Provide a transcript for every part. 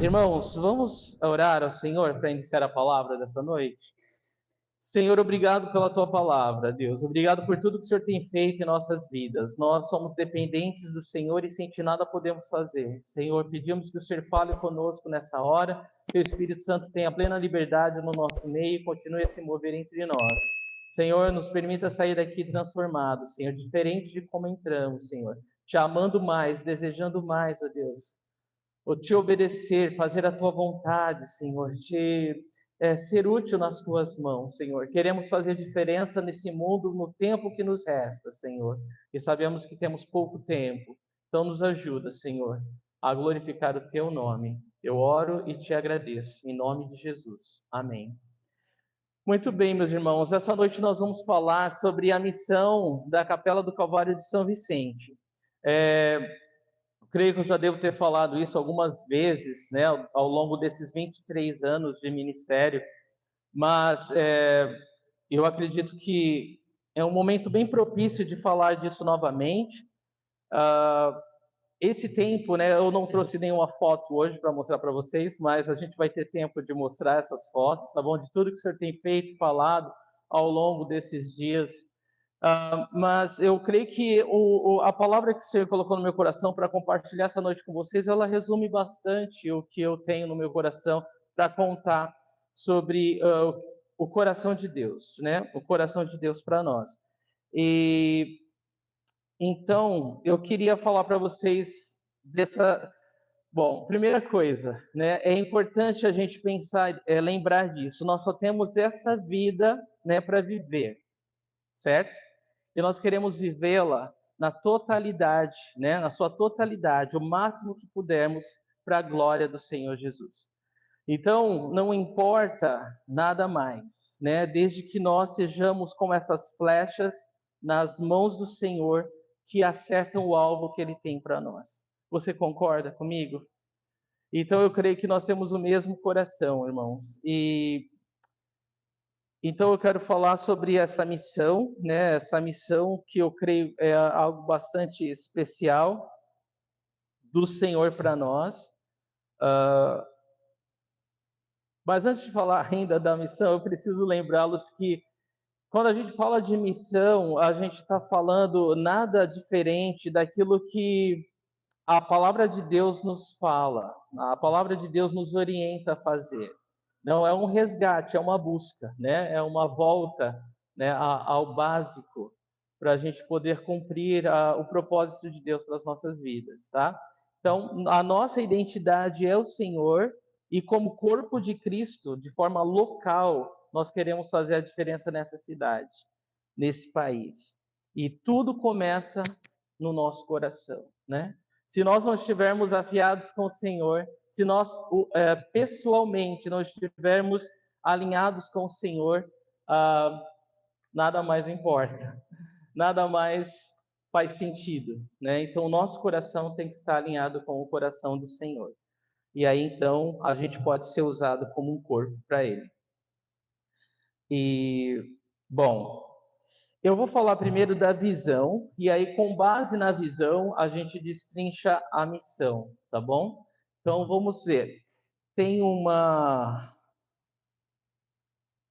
Irmãos, vamos orar ao Senhor para iniciar a palavra dessa noite? Senhor, obrigado pela tua palavra, Deus. Obrigado por tudo que o Senhor tem feito em nossas vidas. Nós somos dependentes do Senhor e sem ti nada podemos fazer. Senhor, pedimos que o Senhor fale conosco nessa hora, que o Espírito Santo tenha plena liberdade no nosso meio e continue a se mover entre nós. Senhor, nos permita sair daqui transformados, Senhor, diferente de como entramos, Senhor. Te amando mais, desejando mais, ó Deus, ou te obedecer, fazer a tua vontade, Senhor, ser útil nas tuas mãos, Senhor. Queremos fazer diferença nesse mundo no tempo que nos resta, Senhor. E sabemos que temos pouco tempo. Então nos ajuda, Senhor, a glorificar o teu nome. Eu oro e te agradeço, em nome de Jesus. Amém. Muito bem, meus irmãos, essa noite nós vamos falar sobre a missão da Capela do Calvário de São Vicente. Creio que eu já devo ter falado isso algumas vezes, né, ao longo desses 23 anos de ministério, mas eu acredito que é um momento bem propício de falar disso novamente. Esse tempo, né, eu não trouxe nenhuma foto hoje para mostrar para vocês, mas a gente vai ter tempo de mostrar essas fotos, tá bom? De tudo que o senhor tem feito, falado ao longo desses dias. Mas eu creio que a palavra que o Senhor colocou no meu coração para compartilhar essa noite com vocês, ela resume bastante o que eu tenho no meu coração para contar sobre o coração de Deus, né? O coração de Deus para nós. E então eu queria falar para vocês dessa. Bom, primeira coisa, né? É importante a gente pensar, lembrar disso. Nós só temos essa vida, né, para viver, certo? E nós queremos vivê-la na totalidade, né? Na sua totalidade, o máximo que pudermos para a glória do Senhor Jesus. Então, não importa nada mais, né? Desde que nós sejamos como essas flechas nas mãos do Senhor que acertam o alvo que Ele tem para nós. Você concorda comigo? Então, eu creio que nós temos o mesmo coração, irmãos. Então eu quero falar sobre essa missão, né? Essa missão que eu creio é algo bastante especial do Senhor para nós. Mas antes de falar ainda da missão, eu preciso lembrá-los que quando a gente fala de missão, a gente está falando nada diferente daquilo que a palavra de Deus nos fala, a palavra de Deus nos orienta a fazer. Não é um resgate, é uma busca, né? É uma volta, né, ao básico para a gente poder cumprir o propósito de Deus para as nossas vidas, tá? Então, a nossa identidade é o Senhor e como corpo de Cristo, de forma local, nós queremos fazer a diferença nessa cidade, nesse país. E tudo começa no nosso coração, né? Se nós não estivermos afiados com o Senhor, se nós pessoalmente não estivermos alinhados com o Senhor, nada mais importa, nada mais faz sentido, né? Então, o nosso coração tem que estar alinhado com o coração do Senhor. E aí, então, a gente pode ser usado como um corpo para Ele. E, bom, eu vou falar primeiro da visão, e aí, com base na visão, a gente destrincha a missão, tá bom? Então, vamos ver. Tem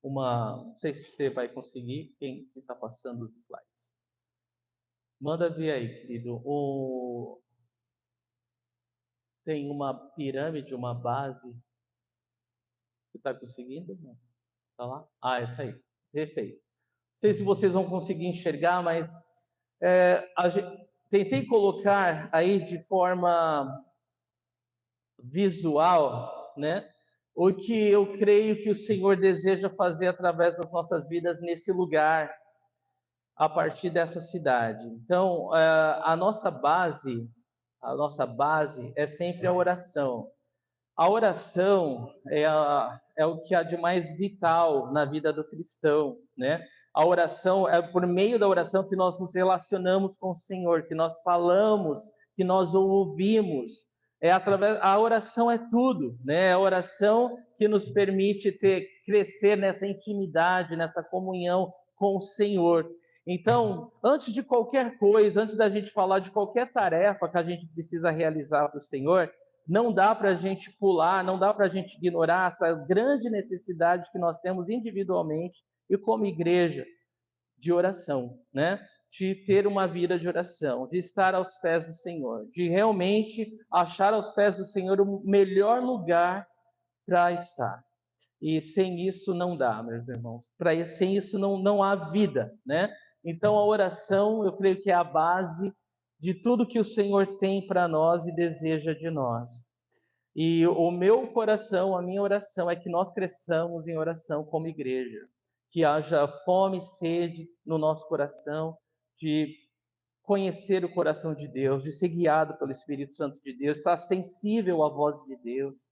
não sei se você vai conseguir, quem está passando os slides. Manda ver aí, querido. Tem uma pirâmide, uma base. Você está conseguindo? Tá lá? Ah, essa aí. Perfeito. Não sei se vocês vão conseguir enxergar, mas tentei colocar aí de forma visual, né? O que eu creio que o Senhor deseja fazer através das nossas vidas nesse lugar, a partir dessa cidade. Então, a nossa base é sempre a oração. A oração é o que há de mais vital na vida do cristão, né? A oração é por meio da oração que nós nos relacionamos com o Senhor, que nós falamos, que nós o ouvimos. A oração é tudo, né? É a oração que nos permite crescer nessa intimidade, nessa comunhão com o Senhor. Então, antes de qualquer coisa, antes da gente falar de qualquer tarefa que a gente precisa realizar para o Senhor, não dá para a gente pular, não dá para a gente ignorar essa grande necessidade que nós temos individualmente e como igreja de oração, né? De ter uma vida de oração, de estar aos pés do Senhor, de realmente achar aos pés do Senhor o melhor lugar para estar. E sem isso não dá, meus irmãos. Sem isso não há vida, né? Então a oração, eu creio que é a base de tudo que o Senhor tem para nós e deseja de nós. E o meu coração, a minha oração é que nós cresçamos em oração como igreja, que haja fome e sede no nosso coração de conhecer o coração de Deus, de ser guiado pelo Espírito Santo de Deus, estar sensível à voz de Deus.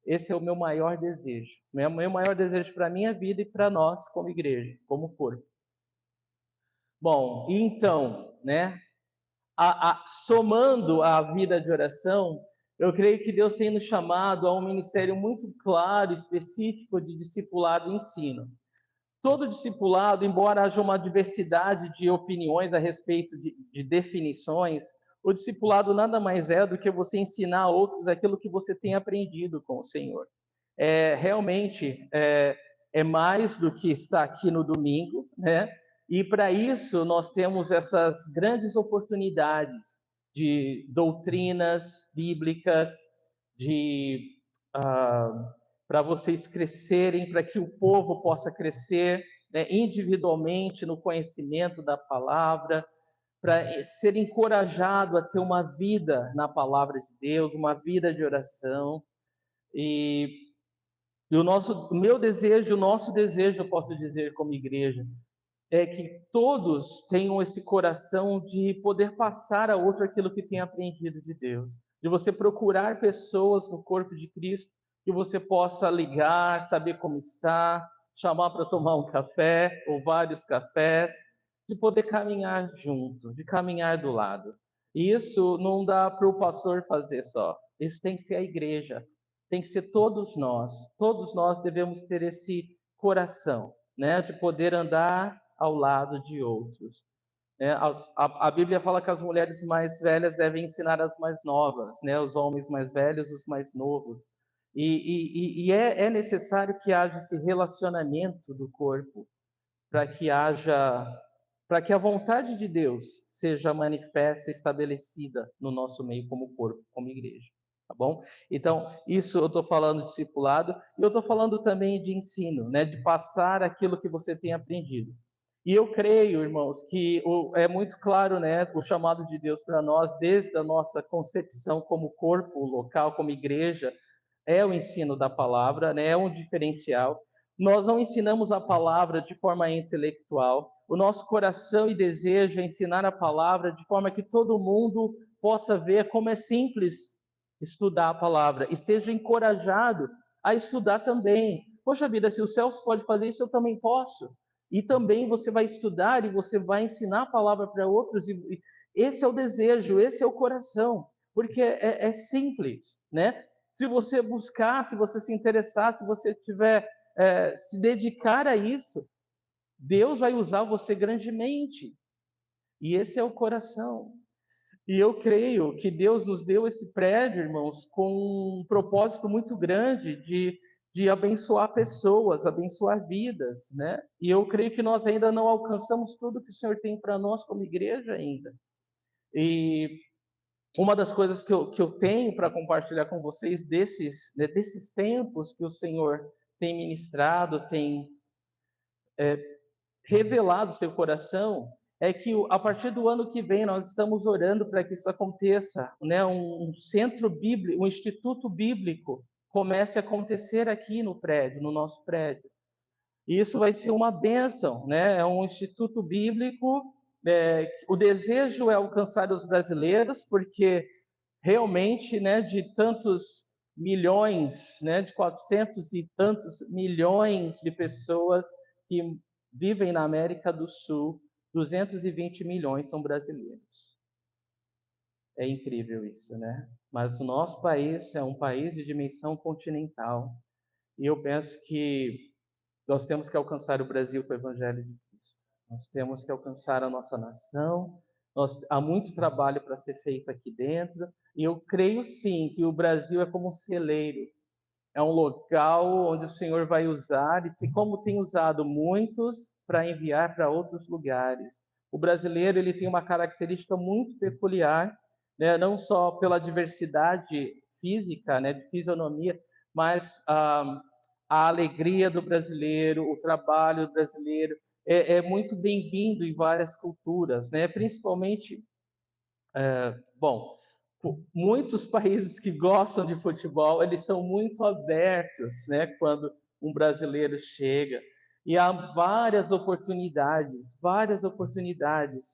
Esse é o meu maior desejo. O meu maior desejo para a minha vida e para nós como igreja, como corpo. Bom, então, né, somando a vida de oração, eu creio que Deus tem nos chamado a um ministério muito claro, específico de discipulado e ensino. Todo discipulado, embora haja uma diversidade de opiniões a respeito de definições, o discipulado nada mais é do que você ensinar a outros aquilo que você tem aprendido com o Senhor. Realmente é mais do que estar aqui no domingo, né? E para isso nós temos essas grandes oportunidades de doutrinas bíblicas, de para vocês crescerem, para que o povo possa crescer, né, individualmente no conhecimento da palavra, para ser encorajado a ter uma vida na palavra de Deus, uma vida de oração. E o meu desejo, o nosso desejo, eu posso dizer como igreja, é que todos tenham esse coração de poder passar a outro aquilo que tem aprendido de Deus, de você procurar pessoas no corpo de Cristo que você possa ligar, saber como está, chamar para tomar um café ou vários cafés, de poder caminhar junto, de caminhar do lado. E isso não dá para o pastor fazer só. Isso tem que ser a igreja, tem que ser todos nós. Todos nós devemos ter esse coração, né, de poder andar ao lado de outros. A Bíblia fala que as mulheres mais velhas devem ensinar as mais novas, né? Os homens mais velhos, os mais novos. E é necessário que haja esse relacionamento do corpo para que a vontade de Deus seja manifesta, estabelecida no nosso meio como corpo, como igreja. Tá bom? Então, isso eu estou falando de discipulado, e eu estou falando também de ensino, né? De passar aquilo que você tem aprendido. E eu creio, irmãos, que é muito claro, né, o chamado de Deus para nós, desde a nossa concepção como corpo local, como igreja, é o ensino da palavra, né, é um diferencial. Nós não ensinamos a palavra de forma intelectual. O nosso coração e desejo é ensinar a palavra de forma que todo mundo possa ver como é simples estudar a palavra e seja encorajado a estudar também. Poxa vida, se os céus pode fazer isso, eu também posso. E também você vai estudar e você vai ensinar a palavra para outros. E esse é o desejo, esse é o coração, porque é simples, né? Se você buscar, se você se interessar, se você tiver se dedicar a isso, Deus vai usar você grandemente. E esse é o coração. E eu creio que Deus nos deu esse prédio, irmãos, com um propósito muito grande de abençoar pessoas, abençoar vidas, né? E eu creio que nós ainda não alcançamos tudo que o Senhor tem para nós como igreja ainda. E uma das coisas que eu tenho para compartilhar com vocês desses tempos que o Senhor tem ministrado, tem revelado seu coração, é que a partir do ano que vem nós estamos orando para que isso aconteça, né? Um centro bíblico, um instituto bíblico comece a acontecer aqui no prédio, no nosso prédio. E isso vai ser uma bênção, né? É um instituto bíblico. O desejo é alcançar os brasileiros, porque realmente, né, de tantos milhões, né, de 400 e tantos milhões de pessoas que vivem na América do Sul, 220 milhões são brasileiros. É incrível isso, né? Mas o nosso país é um país de dimensão continental. E eu penso que nós temos que alcançar o Brasil com o Evangelho de Cristo. Nós temos que alcançar a nossa nação, Há muito trabalho para ser feito aqui dentro, e eu creio sim que o Brasil é como um celeiro, é um local onde o Senhor vai usar, e como tem usado muitos para enviar para outros lugares. O brasileiro ele tem uma característica muito peculiar, né? Não só pela diversidade física, né, de fisionomia, mas a alegria do brasileiro, o trabalho do brasileiro é muito bem-vindo em várias culturas, né? Principalmente, bom, muitos países que gostam de futebol, eles são muito abertos, né, quando um brasileiro chega. E há várias oportunidades,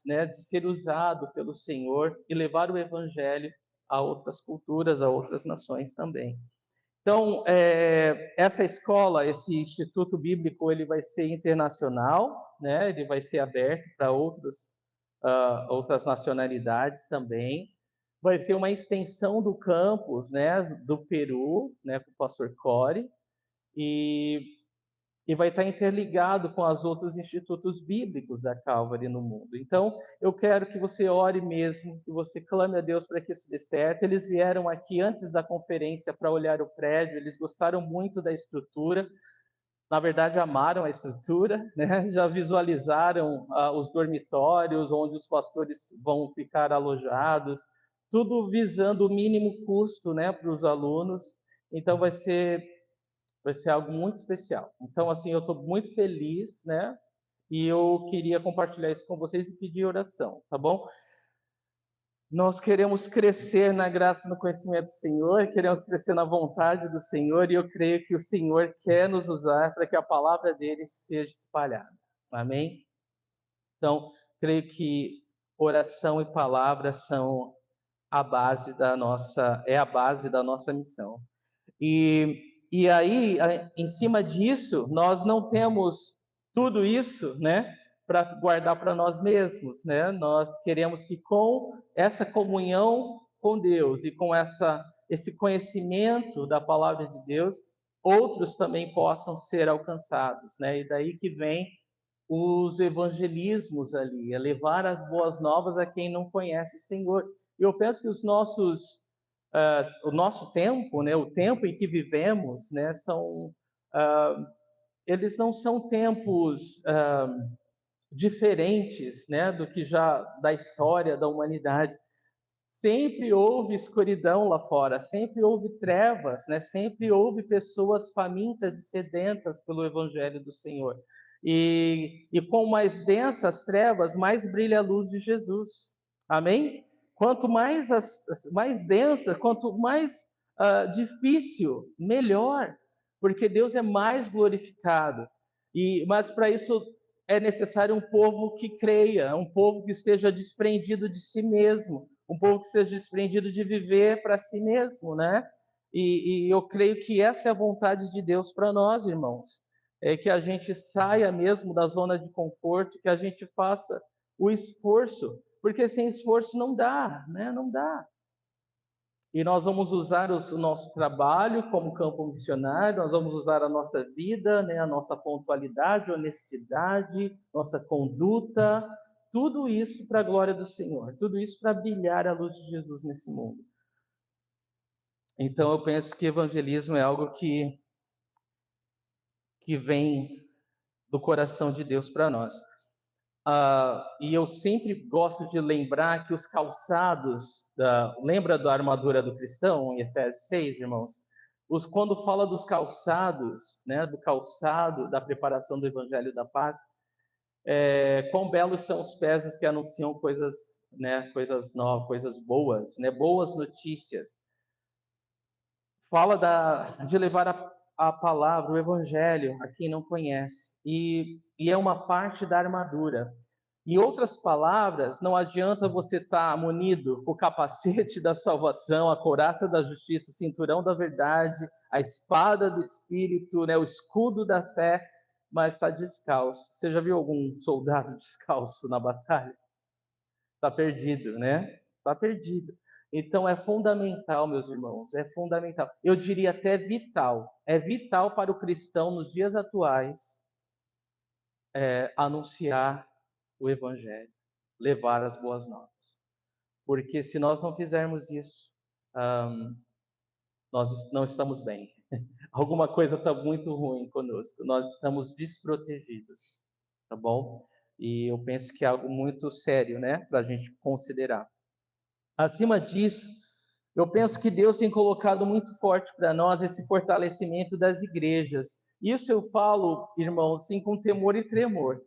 né, de ser usado pelo Senhor e levar o evangelho a outras culturas, a outras nações também. Então, essa escola, esse Instituto Bíblico, ele vai ser internacional, né? Ele vai ser aberto para outras nacionalidades também. Vai ser uma extensão do campus, né, do Peru, né, com o pastor Core, e e vai estar interligado com os outros institutos bíblicos da Calvary no mundo. Então, eu quero que você ore mesmo, que você clame a Deus para que isso dê certo. Eles vieram aqui antes da conferência para olhar o prédio, eles gostaram muito da estrutura, na verdade amaram a estrutura, né? Já visualizaram os dormitórios onde os pastores vão ficar alojados, tudo visando o mínimo custo, né, para os alunos. Então vai ser algo muito especial. Então, assim, eu estou muito feliz, né? E eu queria compartilhar isso com vocês e pedir oração, tá bom? Nós queremos crescer na graça e no conhecimento do Senhor, queremos crescer na vontade do Senhor, e eu creio que o Senhor quer nos usar para que a palavra dele seja espalhada. Amém? Então, creio que oração e palavra são é a base da nossa missão. E aí, em cima disso, nós não temos tudo isso, né, para guardar para nós mesmos, né? Nós queremos que com essa comunhão com Deus e com esse conhecimento da palavra de Deus, outros também possam ser alcançados, né? E daí que vem os evangelismos ali, é levar as boas novas a quem não conhece o Senhor. E eu penso que o nosso tempo, né, o tempo em que vivemos, né, eles não são tempos diferentes, né, do que já da história da humanidade. Sempre houve escuridão lá fora, sempre houve trevas, né? Sempre houve pessoas famintas e sedentas pelo Evangelho do Senhor. E com mais densas trevas, mais brilha a luz de Jesus. Amém? Quanto mais densa, quanto mais difícil, melhor, porque Deus é mais glorificado. Mas para isso é necessário um povo que creia, um povo que esteja desprendido de si mesmo, um povo que seja desprendido de viver para si mesmo, né? E eu creio que essa é a vontade de Deus para nós, irmãos. É que a gente saia mesmo da zona de conforto, que a gente faça o esforço, porque sem esforço não dá, né? Não dá. E nós vamos usar o nosso trabalho como campo missionário, nós vamos usar a nossa vida, né, a nossa pontualidade, honestidade, nossa conduta, tudo isso para a glória do Senhor, tudo isso para brilhar a luz de Jesus nesse mundo. Então eu penso que evangelismo é algo que vem do coração de Deus para nós. E eu sempre gosto de lembrar que os calçados, lembra da armadura do cristão, em Efésios 6, irmãos? Quando fala dos calçados, né, do calçado, da preparação do Evangelho da Paz, quão belos são os pés dos que anunciam coisas, né, coisas novas, coisas boas, né, boas notícias. Fala de levar a palavra, o Evangelho, a quem não conhece, e é uma parte da armadura. Em outras palavras, não adianta você estar munido com o capacete da salvação, a couraça da justiça, o cinturão da verdade, a espada do Espírito, né, o escudo da fé, mas está descalço. Você já viu algum soldado descalço na batalha? Está perdido, né? Está perdido. Então é fundamental, meus irmãos, é fundamental. Eu diria até vital. É vital para o cristão nos dias atuais anunciar o Evangelho. levar as boas novas. Porque se nós não fizermos isso, nós não estamos bem. Alguma coisa está muito ruim conosco. Nós estamos desprotegidos, tá bom? E eu penso que é algo muito sério, né, para a gente considerar. Acima disso, eu penso que Deus tem colocado muito forte para nós esse fortalecimento das igrejas. Isso eu falo, irmãos, sim, com temor e tremor.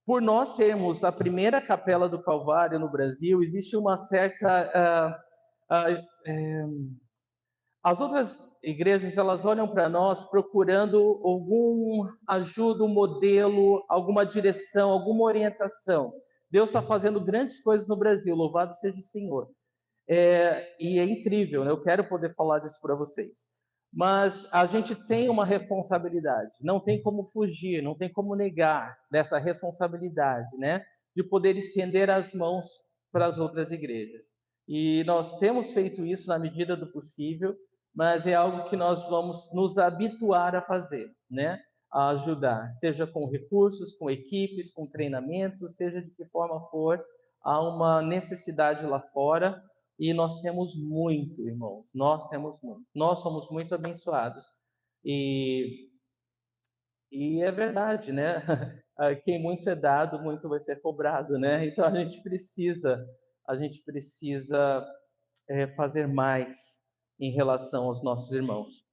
Por nós sermos a primeira capela do Calvário no Brasil, existe uma certa as outras igrejas, elas olham para nós procurando algum ajuda, um modelo, alguma direção, alguma orientação. Deus está fazendo grandes coisas no Brasil, louvado seja o Senhor. E é incrível, né? Eu quero poder falar disso para vocês. Mas a gente tem uma responsabilidade, não tem como fugir, não tem como negar dessa responsabilidade, né? De poder estender as mãos para as outras igrejas. E nós temos feito isso na medida do possível, mas é algo que nós vamos nos habituar a fazer, né? A ajudar, seja com recursos, com equipes, com treinamentos, seja de que forma for, há uma necessidade lá fora e nós temos muito, irmãos, nós temos muito. Nós somos muito abençoados. E, e é verdade, né? Quem muito é dado, muito vai ser cobrado, né? Então a gente precisa fazer mais em relação aos nossos irmãos.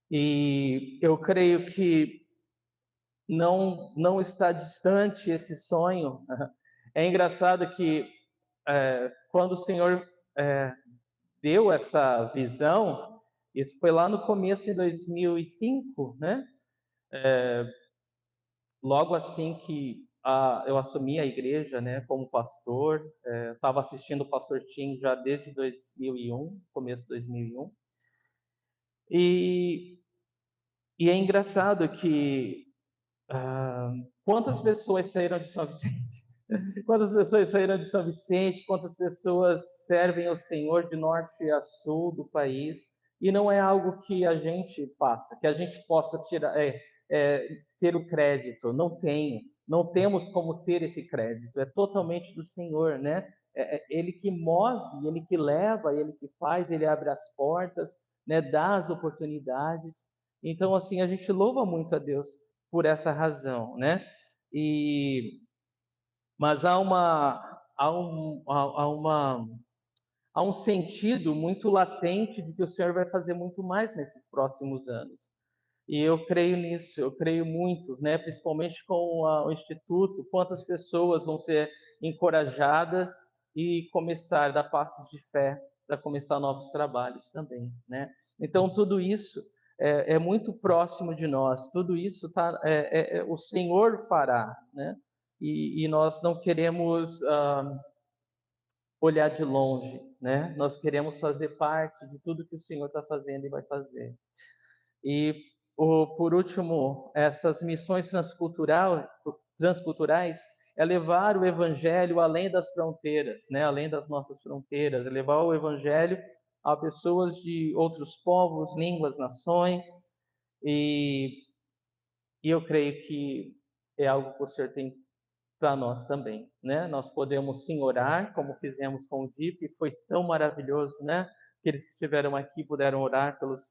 E eu creio que não está distante esse sonho. É engraçado que quando o Senhor deu essa visão, isso foi lá no começo de 2005, né? Logo assim que eu assumi a igreja, né, como pastor, estava assistindo o pastor Tim já desde 2001, começo de 2001. E, e é engraçado que quantas pessoas saíram de São Vicente? Quantas pessoas saíram de São Vicente? Quantas pessoas servem ao Senhor de norte a sul do país? E não é algo que a gente faça, que a gente possa ter o crédito. Não tem, não temos como ter esse crédito. É totalmente do Senhor, né? Ele que move, ele que leva, ele que faz, ele abre as portas, né? Dá as oportunidades. Então, assim, a gente louva muito a Deus por essa razão, né? Mas há um sentido muito latente de que o Senhor vai fazer muito mais nesses próximos anos. E eu creio nisso, eu creio muito, né? Principalmente com o Instituto, quantas pessoas vão ser encorajadas e começar a dar passos de fé para começar novos trabalhos também, né? Então, tudo isso é muito próximo de nós, tudo isso o Senhor fará, né? E nós não queremos olhar de longe, né? Nós queremos fazer parte de tudo que o Senhor está fazendo e vai fazer. E, por último, essas missões transculturais é levar o Evangelho além das fronteiras, né? Além das nossas fronteiras, é levar o Evangelho a pessoas de outros povos, línguas, nações, e, e eu creio que é algo que o Senhor tem para nós também, né? Nós podemos sim orar, como fizemos com o DIP, e foi tão maravilhoso, né? Aqueles que estiveram aqui puderam orar pelos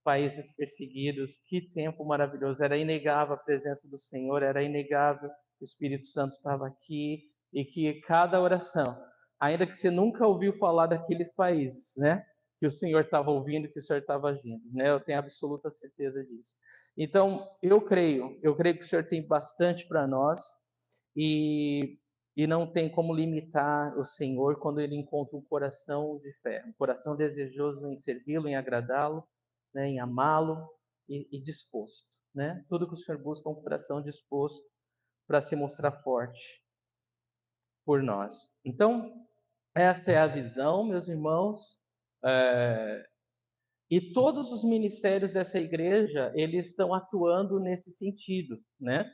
países perseguidos. Que tempo maravilhoso! Era inegável a presença do Senhor, era inegável que o Espírito Santo estava aqui e que cada oração, ainda que você nunca ouviu falar daqueles países, né? Que o Senhor estava ouvindo, que o Senhor estava agindo, né? Eu tenho absoluta certeza disso. Então, eu creio que o Senhor tem bastante para nós e, e não tem como limitar o Senhor quando ele encontra um coração de fé, um coração desejoso em servi-lo, em agradá-lo, né, em amá-lo e disposto. Né? Tudo que o Senhor busca é um coração disposto para se mostrar forte por nós. Então, essa é a visão, meus irmãos. E todos os ministérios dessa igreja, eles estão atuando nesse sentido, né?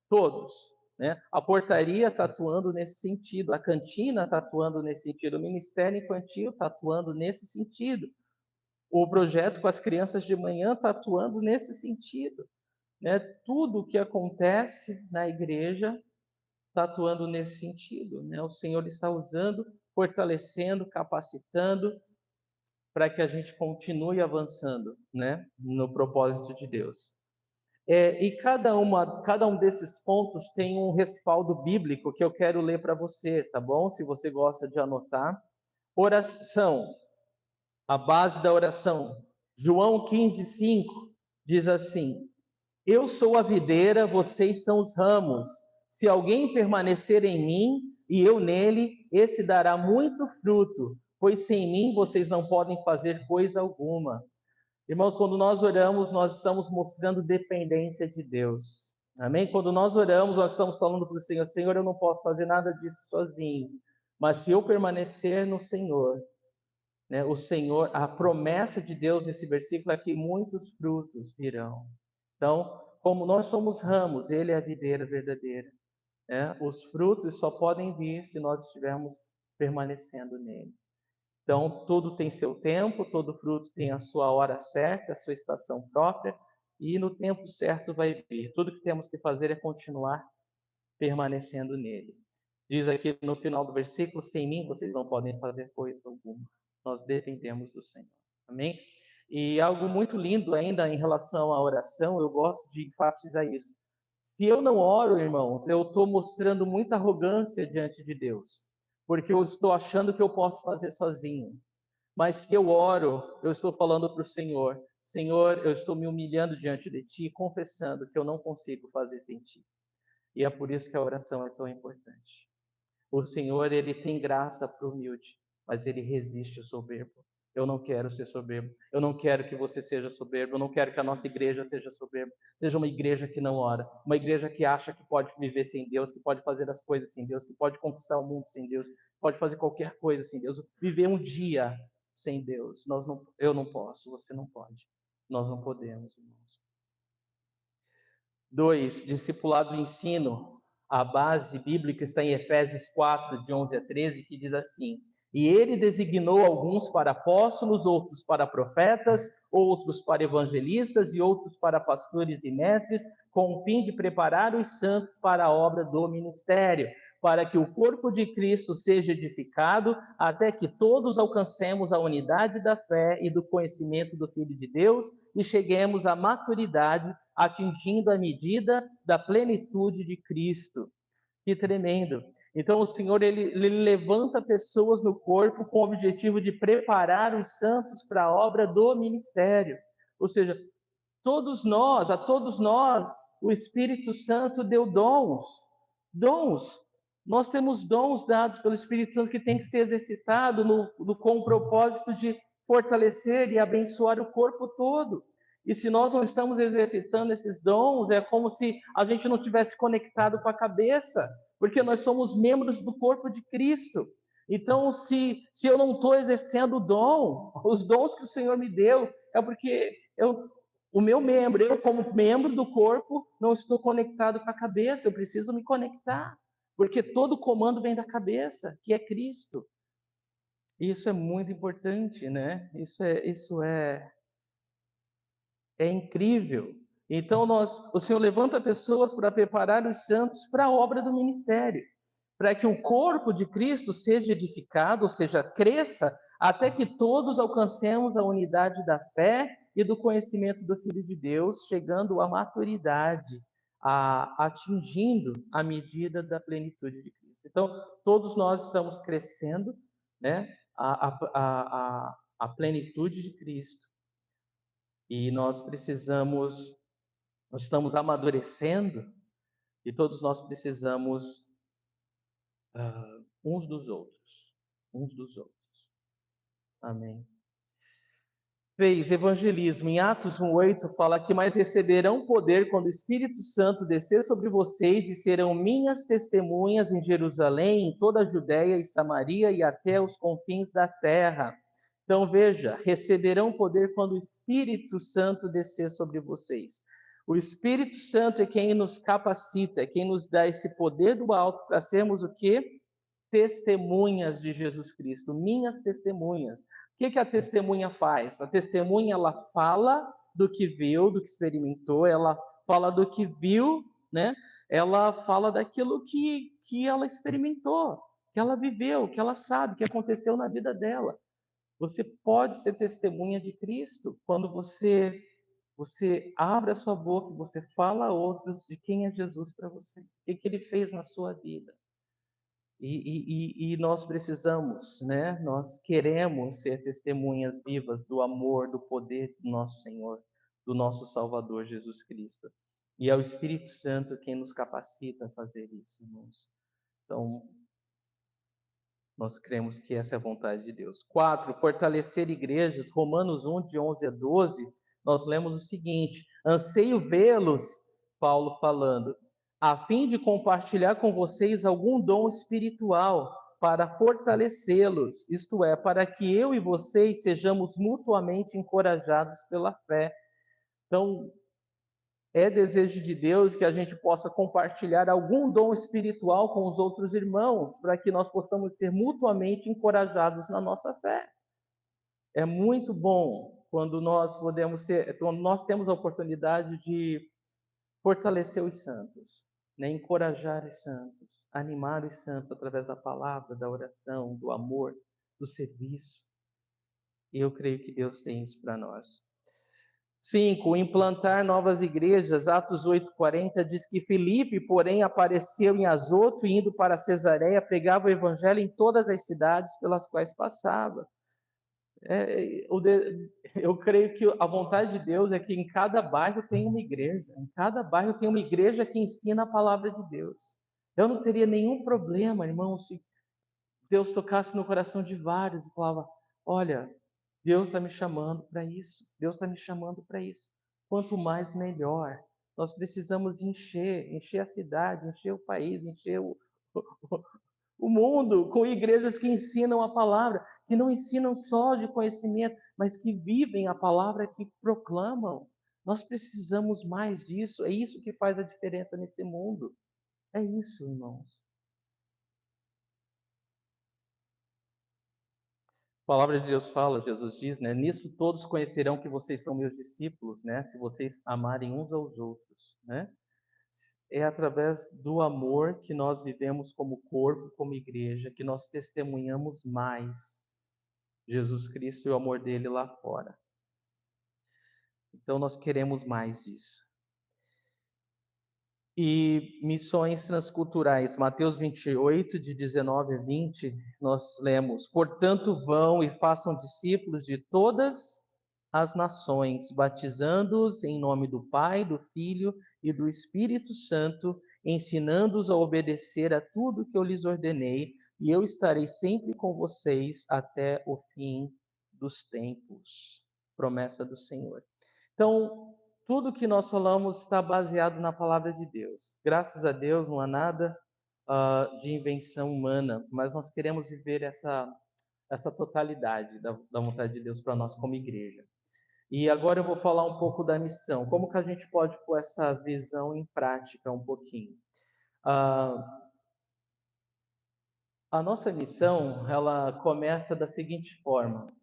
Todos, né? A portaria está atuando nesse sentido, a cantina está atuando nesse sentido, o ministério infantil está atuando nesse sentido, o projeto com as crianças de manhã está atuando nesse sentido, né? Tudo o que acontece na igreja está atuando nesse sentido, né? O Senhor está usando, fortalecendo, capacitando para que a gente continue avançando, né? No propósito de Deus. E cada um desses pontos tem um respaldo bíblico que eu quero ler para você, tá bom? Se você gosta de anotar. Oração, a base da oração. João 15:5 diz assim: Eu sou a videira, vocês são os ramos. Se alguém permanecer em mim e eu nele, esse dará muito fruto, pois sem mim vocês não podem fazer coisa alguma. Irmãos, quando nós oramos, nós estamos mostrando dependência de Deus. Amém? Quando nós oramos, nós estamos falando para o Senhor: Senhor, eu não posso fazer nada disso sozinho, mas se eu permanecer no Senhor, né, o Senhor, a promessa de Deus nesse versículo é que muitos frutos virão. Então, como nós somos ramos, Ele é a videira verdadeira. Né? Os frutos só podem vir se nós estivermos permanecendo nele. Então, tudo tem seu tempo, todo fruto tem a sua hora certa, a sua estação própria, e no tempo certo vai vir. Tudo que temos que fazer é continuar permanecendo nele. Diz aqui no final do versículo: sem mim vocês não podem fazer coisa alguma. Nós dependemos do Senhor. Amém? E algo muito lindo ainda em relação à oração, eu gosto de enfatizar isso. Se eu não oro, irmãos, eu estou mostrando muita arrogância diante de Deus, porque eu estou achando que eu posso fazer sozinho. Mas se eu oro, eu estou falando para o Senhor: Senhor, eu estou me humilhando diante de Ti, confessando que eu não consigo fazer sem Ti. E é por isso que a oração é tão importante. O Senhor, Ele tem graça para o humilde, mas Ele resiste ao soberbo. Eu não quero ser soberbo. Eu não quero que você seja soberbo. Eu não quero que a nossa igreja seja soberba. Seja uma igreja que não ora. Uma igreja que acha que pode viver sem Deus, que pode fazer as coisas sem Deus, que pode conquistar o mundo sem Deus, pode fazer qualquer coisa sem Deus. Viver um dia sem Deus. Eu não posso, você não pode. Nós não podemos, irmãos. 2. Discipulado e ensino. A base bíblica está em Efésios 4, de 11 a 13, que diz assim: E ele designou alguns para apóstolos, outros para profetas, outros para evangelistas e outros para pastores e mestres, com o fim de preparar os santos para a obra do ministério, para que o corpo de Cristo seja edificado, até que todos alcancemos a unidade da fé e do conhecimento do Filho de Deus e cheguemos à maturidade, atingindo a medida da plenitude de Cristo. Que tremendo! Então o Senhor ele levanta pessoas no corpo com o objetivo de preparar os santos para a obra do ministério. Ou seja, a todos nós, o Espírito Santo deu dons. Dons. Nós temos dons dados pelo Espírito Santo que tem que ser exercitado com o propósito de fortalecer e abençoar o corpo todo. E se nós não estamos exercitando esses dons, é como se a gente não tivesse conectado com a cabeça, porque nós somos membros do corpo de Cristo. Então, se eu não estou exercendo o dom, os dons que o Senhor me deu, é porque eu como membro do corpo, não estou conectado com a cabeça, eu preciso me conectar, porque todo comando vem da cabeça, que é Cristo. E isso é muito importante, né? Isso é incrível. Então, o Senhor levanta pessoas para preparar os santos para a obra do ministério, para que o corpo de Cristo seja edificado, ou seja, cresça, até que todos alcancemos a unidade da fé e do conhecimento do Filho de Deus, chegando à maturidade, atingindo a medida da plenitude de Cristo. Então, todos nós estamos crescendo, né, a plenitude de Cristo. E nós estamos amadurecendo, e todos nós precisamos uns dos outros. Amém. 3. Evangelismo. Em Atos 1:8 fala que mais receberão poder quando o Espírito Santo descer sobre vocês e serão minhas testemunhas em Jerusalém, em toda a Judéia e Samaria e até os confins da terra. Então veja, receberão poder quando o Espírito Santo descer sobre vocês. O Espírito Santo é quem nos capacita, é quem nos dá esse poder do alto para sermos o quê? Testemunhas de Jesus Cristo, minhas testemunhas. O que a testemunha faz? A testemunha, ela fala do que viu, do que experimentou, ela fala do que viu, né? ela fala daquilo que ela experimentou, que ela viveu, que ela sabe, que aconteceu na vida dela. Você pode ser testemunha de Cristo quando você abre a sua boca, você fala a outros de quem é Jesus para você, o que ele fez na sua vida. E nós precisamos, né? Nós queremos ser testemunhas vivas do amor, do poder do nosso Senhor, do nosso Salvador Jesus Cristo. E é o Espírito Santo quem nos capacita a fazer isso, irmãos. Então, nós cremos que essa é a vontade de Deus. 4, fortalecer igrejas. Romanos 1, de 11 a 12, nós lemos o seguinte: anseio vê-los, Paulo falando, a fim de compartilhar com vocês algum dom espiritual para fortalecê-los, isto é, para que eu e vocês sejamos mutuamente encorajados pela fé. Então, é desejo de Deus que a gente possa compartilhar algum dom espiritual com os outros irmãos, para que nós possamos ser mutuamente encorajados na nossa fé. É muito bom quando quando nós temos a oportunidade de fortalecer os santos, né? Encorajar os santos, animar os santos através da palavra, da oração, do amor, do serviço. E eu creio que Deus tem isso para nós. 5, implantar novas igrejas. Atos 8:40 diz que Filipe, porém, apareceu em Azoto, indo para Cesareia, pregava o evangelho em todas as cidades pelas quais passava. Eu creio que a vontade de Deus é que em cada bairro tem uma igreja, em cada bairro tem uma igreja que ensina a palavra de Deus. Eu não teria nenhum problema, irmão, se Deus tocasse no coração de vários e falava: olha, Deus está me chamando para isso. Deus está me chamando para isso. Quanto mais, melhor. Nós precisamos encher a cidade, encher o país, encher o mundo com igrejas que ensinam a palavra, que não ensinam só de conhecimento, mas que vivem a palavra, que proclamam. Nós precisamos mais disso. É isso que faz a diferença nesse mundo. É isso, irmãos. A palavra de Deus fala, Jesus diz, né? Nisso todos conhecerão que vocês são meus discípulos, né? Se vocês amarem uns aos outros, né? É através do amor que nós vivemos como corpo, como igreja, que nós testemunhamos mais Jesus Cristo e o amor dele lá fora. Então nós queremos mais disso. E missões transculturais, Mateus 28, de 19 a 20, nós lemos: portanto, vão e façam discípulos de todas as nações, batizando-os em nome do Pai, do Filho e do Espírito Santo, ensinando-os a obedecer a tudo que eu lhes ordenei, e eu estarei sempre com vocês até o fim dos tempos. Promessa do Senhor. Então, tudo que nós falamos está baseado na palavra de Deus. Graças a Deus, não há nada de invenção humana, mas nós queremos viver essa totalidade da vontade de Deus para nós como igreja. E agora eu vou falar um pouco da missão. Como que a gente pode pôr essa visão em prática um pouquinho? A nossa missão, ela começa da seguinte forma: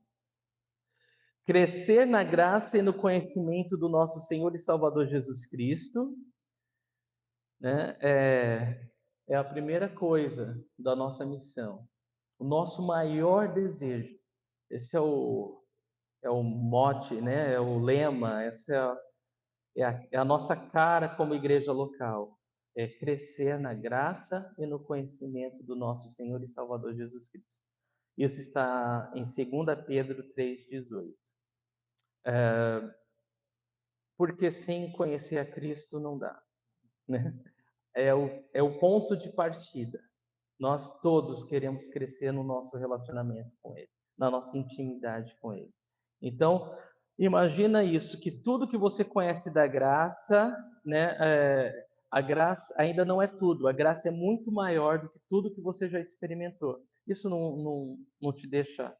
crescer na graça e no conhecimento do nosso Senhor e Salvador Jesus Cristo, né? É a primeira coisa da nossa missão. O nosso maior desejo. Esse é o mote, né? É o lema, é a nossa cara como igreja local. É crescer na graça e no conhecimento do nosso Senhor e Salvador Jesus Cristo. Isso está em 2 Pedro 3,18. Porque sem conhecer a Cristo não dá, né? É o ponto de partida. Nós todos queremos crescer no nosso relacionamento com Ele, na nossa intimidade com Ele. Então, imagina isso, que tudo que você conhece da graça, né, a graça ainda não é tudo, a graça é muito maior do que tudo que você já experimentou. Isso não te deixa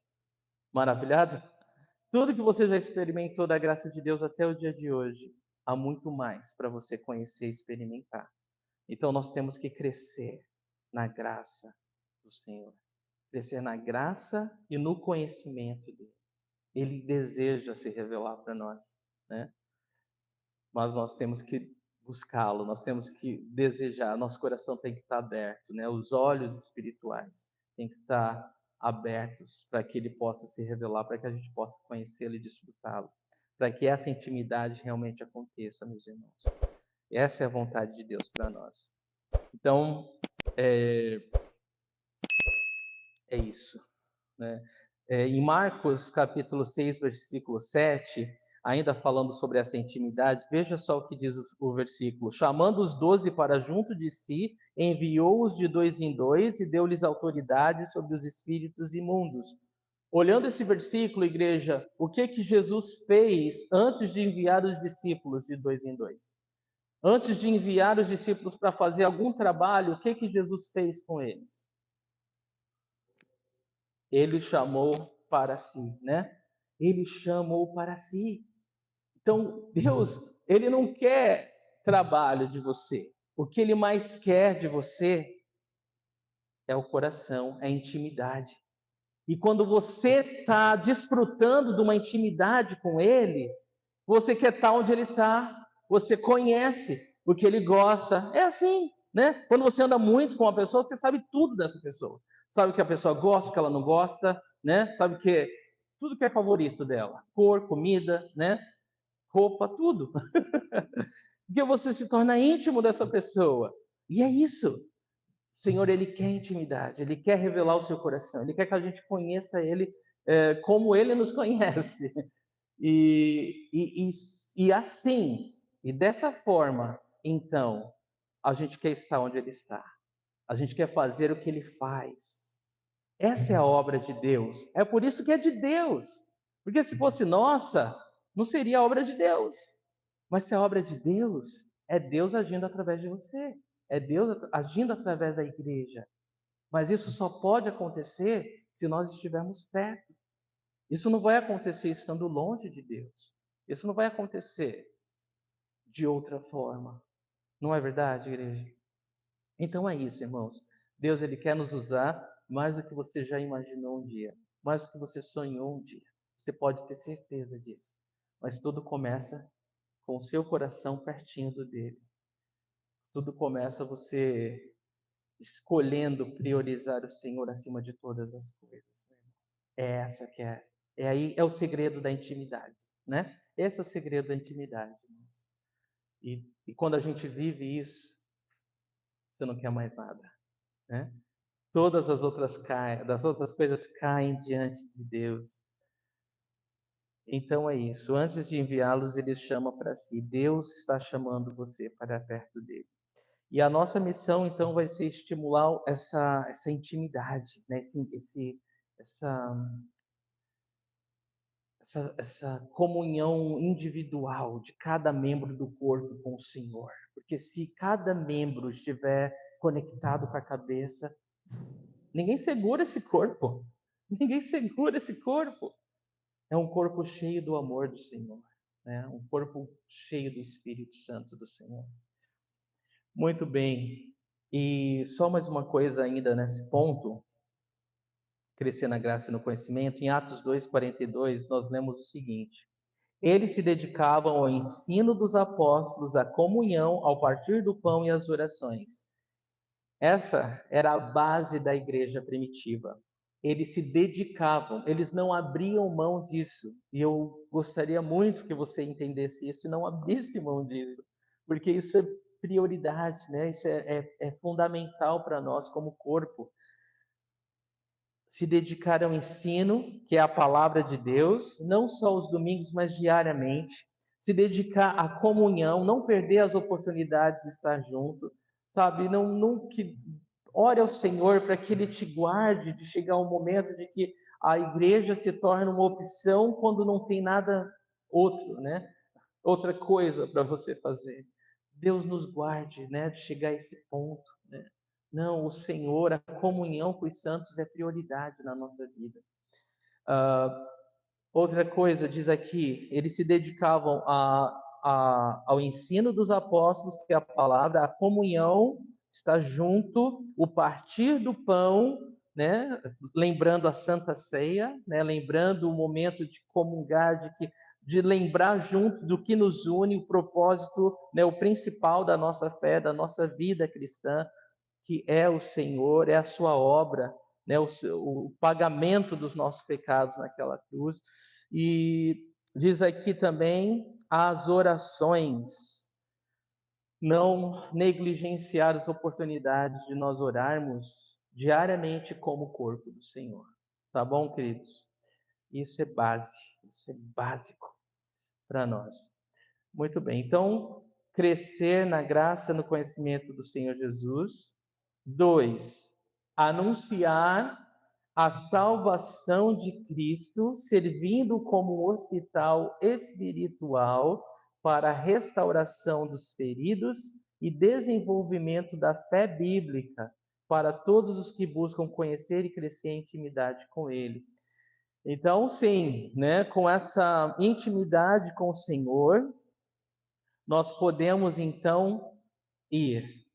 maravilhado? Tudo que você já experimentou da graça de Deus até o dia de hoje, há muito mais para você conhecer e experimentar. Então nós temos que crescer na graça do Senhor, crescer na graça e no conhecimento dele. Ele deseja se revelar para nós, né? Mas nós temos que buscá-lo, nós temos que desejar, nosso coração tem que estar aberto, né? Os olhos espirituais têm que estar abertos para que ele possa se revelar, para que a gente possa conhecê-lo e desfrutá-lo, para que essa intimidade realmente aconteça, meus irmãos. Essa é a vontade de Deus para nós. Então, é isso, né? Em Marcos capítulo 6, versículo 7, ainda falando sobre essa intimidade, veja só o que diz o versículo. Chamando os 12 para junto de si, enviou-os de dois em dois e deu-lhes autoridade sobre os espíritos imundos. Olhando esse versículo, igreja, o que que Jesus fez antes de enviar os discípulos de dois em dois? Antes de enviar os discípulos para fazer algum trabalho, o que que Jesus fez com eles? Ele chamou para si, né? Ele chamou para si. Então, Deus, ele não quer trabalho de você. O que ele mais quer de você é o coração, é a intimidade. E quando você está desfrutando de uma intimidade com ele, você quer estar onde ele está, você conhece o que ele gosta. É assim, né? Quando você anda muito com uma pessoa, você sabe tudo dessa pessoa. Sabe o que a pessoa gosta, o que ela não gosta, né? Sabe que tudo que é favorito dela, cor, comida, né? Roupa, tudo. Porque você se torna íntimo dessa pessoa. E é isso. O Senhor, ele quer intimidade, ele quer revelar o seu coração, ele quer que a gente conheça ele como ele nos conhece. E assim, e dessa forma, então, a gente quer estar onde ele está. A gente quer fazer o que ele faz. Essa é a obra de Deus. É por isso que é de Deus. Porque se fosse nossa, não seria obra de Deus. Mas se é obra de Deus, é Deus agindo através de você. É Deus agindo através da igreja. Mas isso só pode acontecer se nós estivermos perto. Isso não vai acontecer estando longe de Deus. Isso não vai acontecer de outra forma. Não é verdade, igreja? Então é isso, irmãos. Deus, ele quer nos usar mais do que você já imaginou um dia, mais do que você sonhou um dia. Você pode ter certeza disso. Mas tudo começa com o seu coração pertinho do dele. Tudo começa você escolhendo priorizar o Senhor acima de todas as coisas. Né? É essa que é aí é o segredo da intimidade, né? Esse é o segredo da intimidade, irmãos. E quando a gente vive isso, você não quer mais nada, né? Todas as outras caem, das outras coisas caem diante de Deus. Então é isso. Antes de enviá-los, ele chama para si. Deus está chamando você para perto dele. E a nossa missão, então, vai ser estimular essa intimidade, né? Essa, essa comunhão individual de cada membro do corpo com o Senhor. Porque se cada membro estiver conectado com a cabeça, ninguém segura esse corpo. Ninguém segura esse corpo. É um corpo cheio do amor do Senhor, né? Um corpo cheio do Espírito Santo do Senhor. Muito bem. E só mais uma coisa ainda nesse ponto, crescer na graça e no conhecimento. Em Atos 2:42, nós lemos o seguinte: eles se dedicavam ao ensino dos apóstolos, à comunhão, ao partir do pão e às orações. Essa era a base da igreja primitiva. Eles se dedicavam, eles não abriam mão disso. E eu gostaria muito que você entendesse isso e não abrisse mão disso, porque isso é prioridade, né? Isso é fundamental para nós como corpo. Se dedicar ao ensino, que é a palavra de Deus, não só os domingos, mas diariamente. Se dedicar à comunhão, não perder as oportunidades de estar junto, sabe? Não que ore ao Senhor para que Ele te guarde de chegar um momento de que a igreja se torne uma opção quando não tem nada outro, né? Outra coisa para você fazer. Deus nos guarde, né? De chegar a esse ponto, né? Não, o Senhor, a comunhão com os santos é prioridade na nossa vida. Outra coisa, diz aqui, eles se dedicavam ao ensino dos apóstolos, que é a palavra, a comunhão, estar junto, o partir do pão, né? Lembrando a Santa Ceia, né? Lembrando o momento de comungar, de lembrar juntos do que nos une, o propósito, né, o principal da nossa fé, da nossa vida cristã, que é o Senhor, é a sua obra, né, o pagamento dos nossos pecados naquela cruz. E diz aqui também as orações, não negligenciar as oportunidades de nós orarmos diariamente como corpo do Senhor. Tá bom, queridos? Isso é base, isso é básico para nós. Muito bem, então, crescer na graça, no conhecimento do Senhor Jesus. 2, anunciar a salvação de Cristo, servindo como hospital espiritual para a restauração dos feridos e desenvolvimento da fé bíblica para todos os que buscam conhecer e crescer em intimidade com Ele. Então, sim, né, com essa intimidade com o Senhor, nós podemos então ir,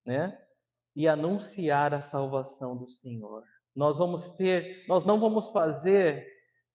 né, e anunciar a salvação do Senhor. Nós não vamos fazer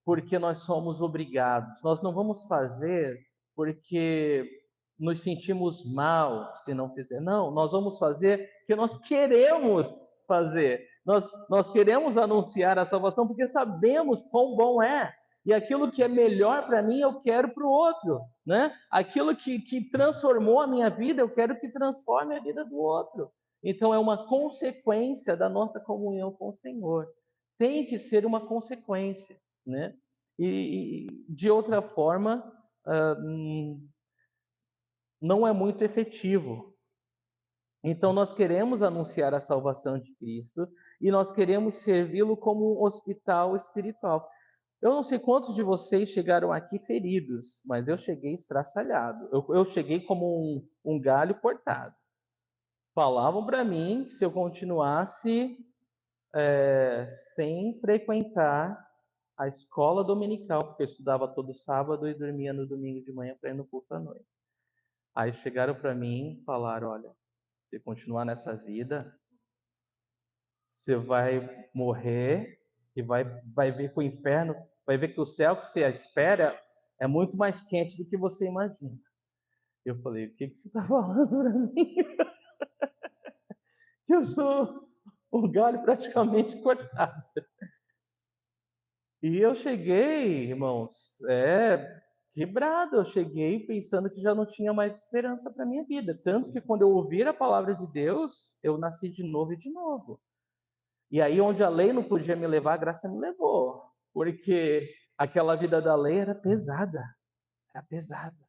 porque nós somos obrigados. Nós não vamos fazer porque nos sentimos mal se não fizer. Não, nós vamos fazer porque nós queremos fazer. Nós queremos anunciar a salvação porque sabemos quão bom é. E aquilo que é melhor para mim, eu quero para o outro, né? Aquilo que transformou a minha vida, eu quero que transforme a vida do outro. Então, é uma consequência da nossa comunhão com o Senhor. Tem que ser uma consequência, né? E de outra forma, não é muito efetivo. Então, nós queremos anunciar a salvação de Cristo e nós queremos servi-lo como um hospital espiritual. Eu não sei quantos de vocês chegaram aqui feridos, mas eu cheguei estraçalhado. Eu cheguei como um galho cortado. Falavam para mim que se eu continuasse sem frequentar a escola dominical, porque eu estudava todo sábado e dormia no domingo de manhã para ir no culto à noite. Aí chegaram para mim e falaram: olha, se continuar nessa vida, você vai morrer e vai ver que o inferno, vai ver que o céu que você espera é muito mais quente do que você imagina. Eu falei: o que você está falando para mim? Que eu sou um galho praticamente cortado. E eu cheguei, irmãos, quebrado. Eu cheguei pensando que já não tinha mais esperança para minha vida. Tanto que quando eu ouvir a palavra de Deus, eu nasci de novo e de novo. E aí, onde a lei não podia me levar, a graça me levou. Porque aquela vida da lei era pesada. Era pesada.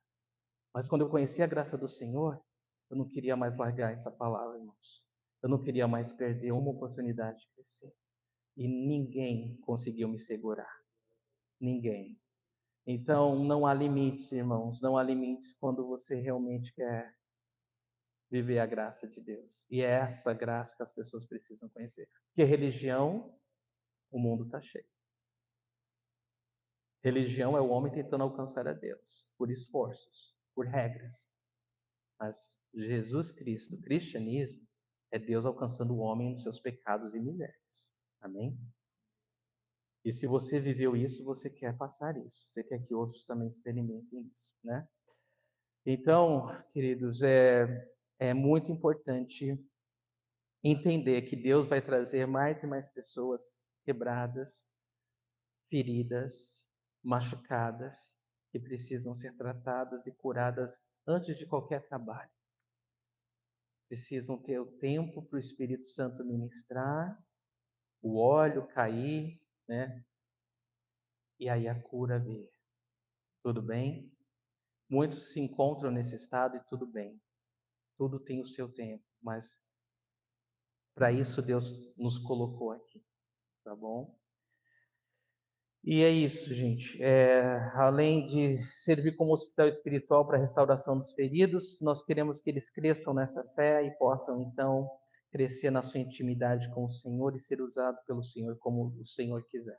Mas quando eu conheci a graça do Senhor, eu não queria mais largar essa palavra, irmãos. Eu não queria mais perder uma oportunidade de crescer. E ninguém conseguiu me segurar. Ninguém. Então, não há limites, irmãos, não há limites quando você realmente quer viver a graça de Deus. E é essa graça que as pessoas precisam conhecer. Porque religião, o mundo está cheio. Religião é o homem tentando alcançar a Deus, por esforços, por regras. Mas Jesus Cristo, o cristianismo, é Deus alcançando o homem nos seus pecados e misérias. Amém? E se você viveu isso, você quer passar isso. Você quer que outros também experimentem isso, né? Então, queridos, é muito importante entender que Deus vai trazer mais e mais pessoas quebradas, feridas, machucadas, que precisam ser tratadas e curadas antes de qualquer trabalho. Precisam ter o tempo para o Espírito Santo ministrar, o óleo cair, né? E aí a cura vir. Tudo bem? Muitos se encontram nesse estado e tudo bem. Tudo tem o seu tempo, mas para isso Deus nos colocou aqui, tá bom? E é isso, gente. Além de servir como hospital espiritual para a restauração dos feridos, nós queremos que eles cresçam nessa fé e possam, então, crescer na sua intimidade com o Senhor e ser usado pelo Senhor como o Senhor quiser.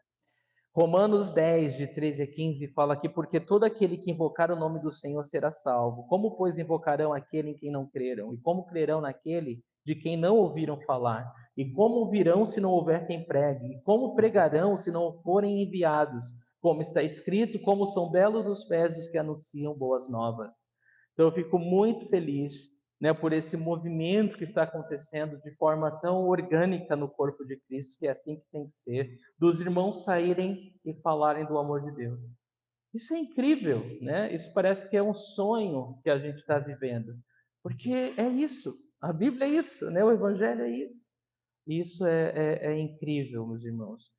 Romanos 10, de 13 a 15, fala aqui: porque todo aquele que invocar o nome do Senhor será salvo. Como, pois, invocarão aquele em quem não creram? E como crerão naquele de quem não ouviram falar? E como virão se não houver quem pregue? E como pregarão se não forem enviados? como está escrito, como são belos os pés dos que anunciam boas novas. Então eu fico muito feliz, né, por esse movimento que está acontecendo de forma tão orgânica no corpo de Cristo, que é assim que tem que ser, dos irmãos saírem e falarem do amor de Deus. Isso é incrível, né? Isso parece que é um sonho que a gente está vivendo, porque é isso. A Bíblia é isso, né? O Evangelho é isso. Isso é incrível, meus irmãos.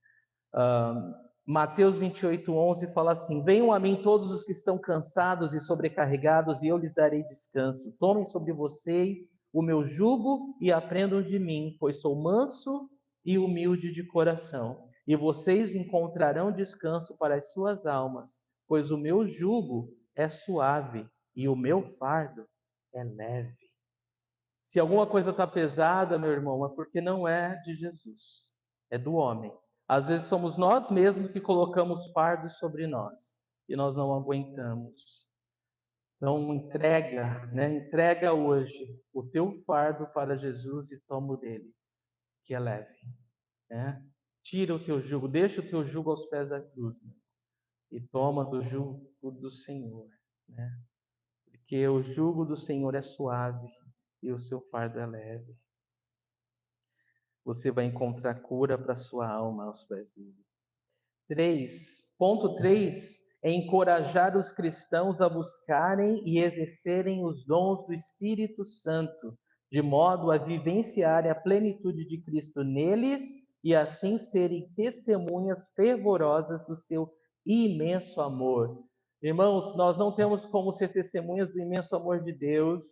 Mateus 28:11 fala assim: Venham a mim todos os que estão cansados e sobrecarregados, e eu lhes darei descanso. Tomem sobre vocês o meu jugo e aprendam de mim, pois sou manso e humilde de coração. E vocês encontrarão descanso para as suas almas, pois o meu jugo é suave e o meu fardo é leve. Se alguma coisa está pesada, meu irmão, é porque não é de Jesus, é do homem. Às vezes somos nós mesmos que colocamos fardos sobre nós e nós não aguentamos. Então entrega, né? Entrega hoje o teu fardo para Jesus e toma o dele, que é leve, né? Tira o teu jugo, deixa o teu jugo aos pés da cruz, né? E toma do jugo do Senhor, né? Porque o jugo do Senhor é suave e o seu fardo é leve. Você vai encontrar cura para sua alma aos pés dele. 3. Ponto 3 é encorajar os cristãos a buscarem e exercerem os dons do Espírito Santo, de modo a vivenciarem a plenitude de Cristo neles e assim serem testemunhas fervorosas do seu imenso amor. Irmãos, nós não temos como ser testemunhas do imenso amor de Deus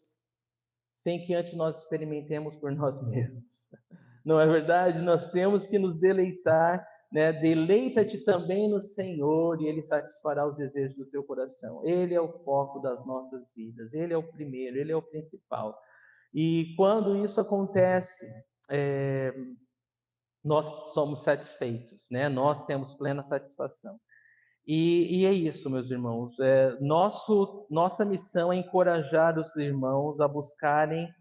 sem que antes nós experimentemos por nós mesmos. Não é verdade? Nós temos que nos deleitar, né? Deleita-te também no Senhor e Ele satisfará os desejos do teu coração. Ele é o foco das nossas vidas, Ele é o primeiro, Ele é o principal. E quando isso acontece, nós somos satisfeitos, né? Nós temos plena satisfação. E é isso, meus irmãos. Nossa missão é encorajar os irmãos a buscarem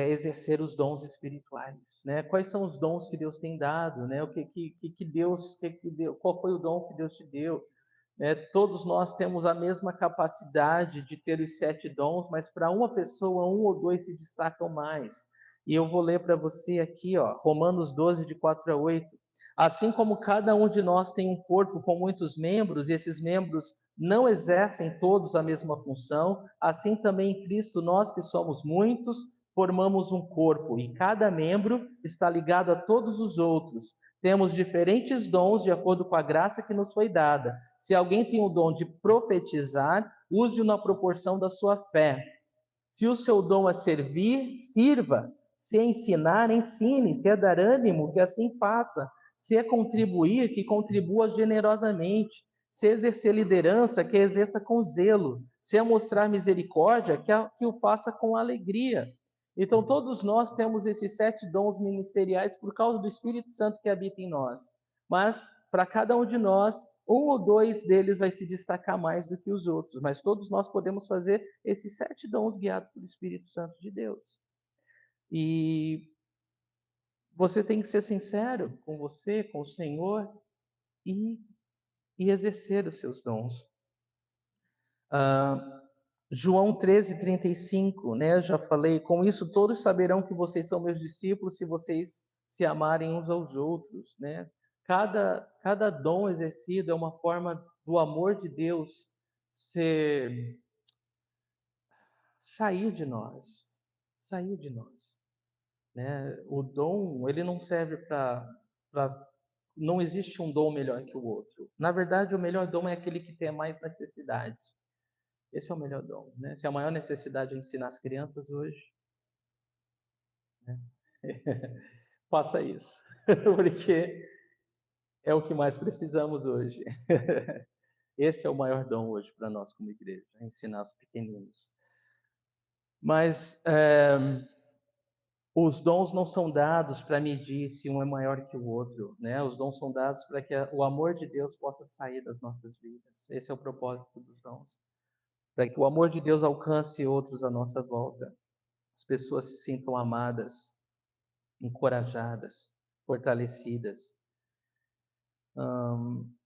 exercer os dons espirituais, né? Quais são os dons que Deus tem dado, né? O que Deus, qual foi o dom que Deus te deu? Né? Todos nós temos a mesma capacidade de ter os 7 dons, mas para uma pessoa, um ou dois se destacam mais. E eu vou ler para você aqui, ó, Romanos 12, de 4 a 8. Assim como cada um de nós tem um corpo com muitos membros, e esses membros não exercem todos a mesma função, assim também em Cristo, nós que somos muitos, formamos um corpo, e cada membro está ligado a todos os outros. Temos diferentes dons de acordo com a graça que nos foi dada. Se alguém tem o dom de profetizar, use-o na proporção da sua fé. Se o seu dom é servir, sirva. Se é ensinar, ensine. Se é dar ânimo, que assim faça. Se é contribuir, que contribua generosamente. Se é exercer liderança, que exerça com zelo. Se é mostrar misericórdia, que o faça com alegria. Então, todos nós temos esses 7 dons ministeriais por causa do Espírito Santo que habita em nós. Mas, para cada um de nós, um ou dois deles vai se destacar mais do que os outros. Mas todos nós podemos fazer esses 7 dons guiados pelo Espírito Santo de Deus. E você tem que ser sincero com você, com o Senhor, e, e exercer os seus dons. João 13:35, né? Eu já falei, com isso todos saberão que vocês são meus discípulos se vocês se amarem uns aos outros, né? Cada dom exercido é uma forma do amor de Deus sair de nós, sair de nós, né? O dom, ele não serve não existe um dom melhor que o outro. Na verdade, o melhor dom é aquele que tem mais necessidade. Esse é o melhor dom, né? Se a maior necessidade é ensinar as crianças hoje, né? Faça isso, porque é o que mais precisamos hoje. Esse é o maior dom hoje para nós como igreja, é ensinar os pequeninos. Mas os dons não são dados para medir se um é maior que o outro, né? Os dons são dados para que o amor de Deus possa sair das nossas vidas. Esse é o propósito dos dons, para que o amor de Deus alcance outros à nossa volta. As pessoas se sintam amadas, encorajadas, fortalecidas.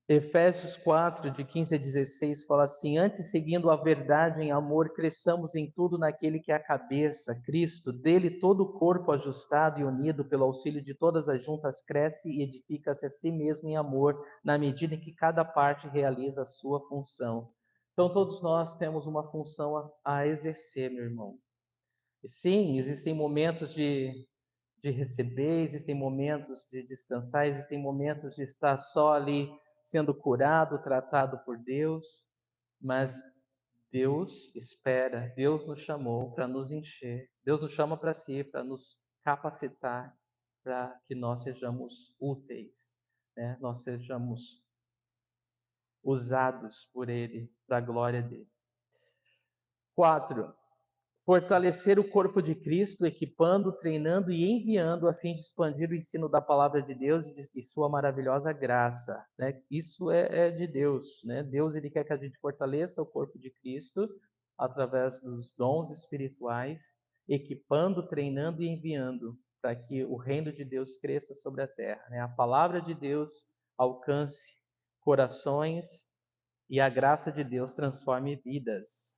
Efésios 4, de 15 a 16, fala assim: Antes, seguindo a verdade em amor, cresçamos em tudo naquele que é a cabeça, Cristo. Dele todo o corpo ajustado e unido pelo auxílio de todas as juntas cresce e edifica-se a si mesmo em amor, na medida em que cada parte realiza a sua função. Então, todos nós temos uma função a exercer, meu irmão. E sim, existem momentos de receber, existem momentos de descansar, existem momentos de estar só ali sendo curado, tratado por Deus, mas Deus espera, Deus nos chamou para nos encher, Deus nos chama para si, para nos capacitar, para que nós sejamos úteis, né? Nós sejamos usados por Ele, para a glória dele. 4. Fortalecer o corpo de Cristo, equipando, treinando e enviando a fim de expandir o ensino da palavra de Deus e sua maravilhosa graça, né? Isso é de Deus, né? Deus, ele quer que a gente fortaleça o corpo de Cristo através dos dons espirituais, equipando, treinando e enviando para que o reino de Deus cresça sobre a terra, né? A palavra de Deus alcance corações e a graça de Deus transforme vidas.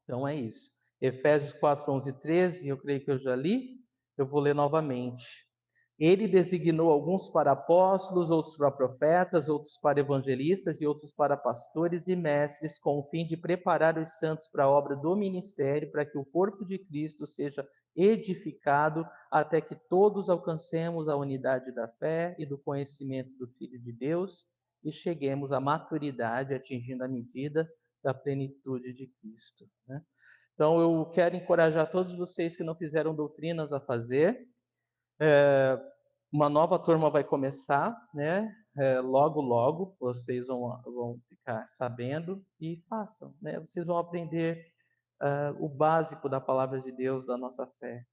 Então é isso. Efésios 4, 11 e 13, eu creio que eu já li, eu vou ler novamente. Ele designou alguns para apóstolos, outros para profetas, outros para evangelistas e outros para pastores e mestres, com o fim de preparar os santos para a obra do ministério, para que o corpo de Cristo seja edificado até que todos alcancemos a unidade da fé e do conhecimento do Filho de Deus e cheguemos à maturidade, atingindo a medida da plenitude de Cristo, né? Então, eu quero encorajar todos vocês que não fizeram doutrinas a fazer. Uma nova turma vai começar, né? Logo, logo, vocês vão ficar sabendo e façam, né? Vocês vão aprender o básico da palavra de Deus, da nossa fé.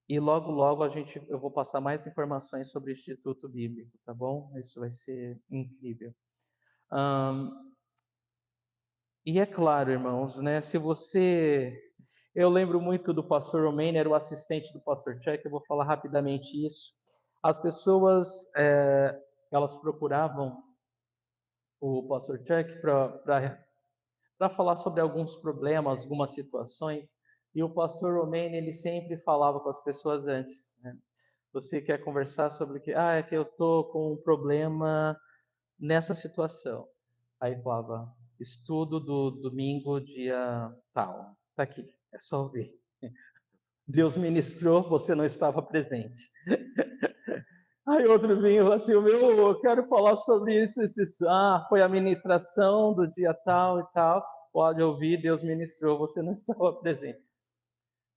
E logo, logo eu vou passar mais informações sobre o Instituto Bíblico, tá bom? Isso vai ser incrível. E é claro, irmãos, né? Eu lembro muito do pastor Romaine, era o assistente do pastor Chuck, eu vou falar rapidamente isso. As pessoas, elas procuravam o pastor Chuck para falar sobre alguns problemas, algumas situações, e o pastor Romaine, ele sempre falava com as pessoas antes, né? Você quer conversar sobre o que? Ah, é que eu tô com um problema nessa situação. Aí falava, estudo do domingo, dia tal. Tá aqui, é só ouvir. Deus ministrou, você não estava presente. Aí outro vinha assim, eu quero falar sobre isso. Ah, foi a ministração do dia tal e tal. Pode ouvir, Deus ministrou, você não estava presente.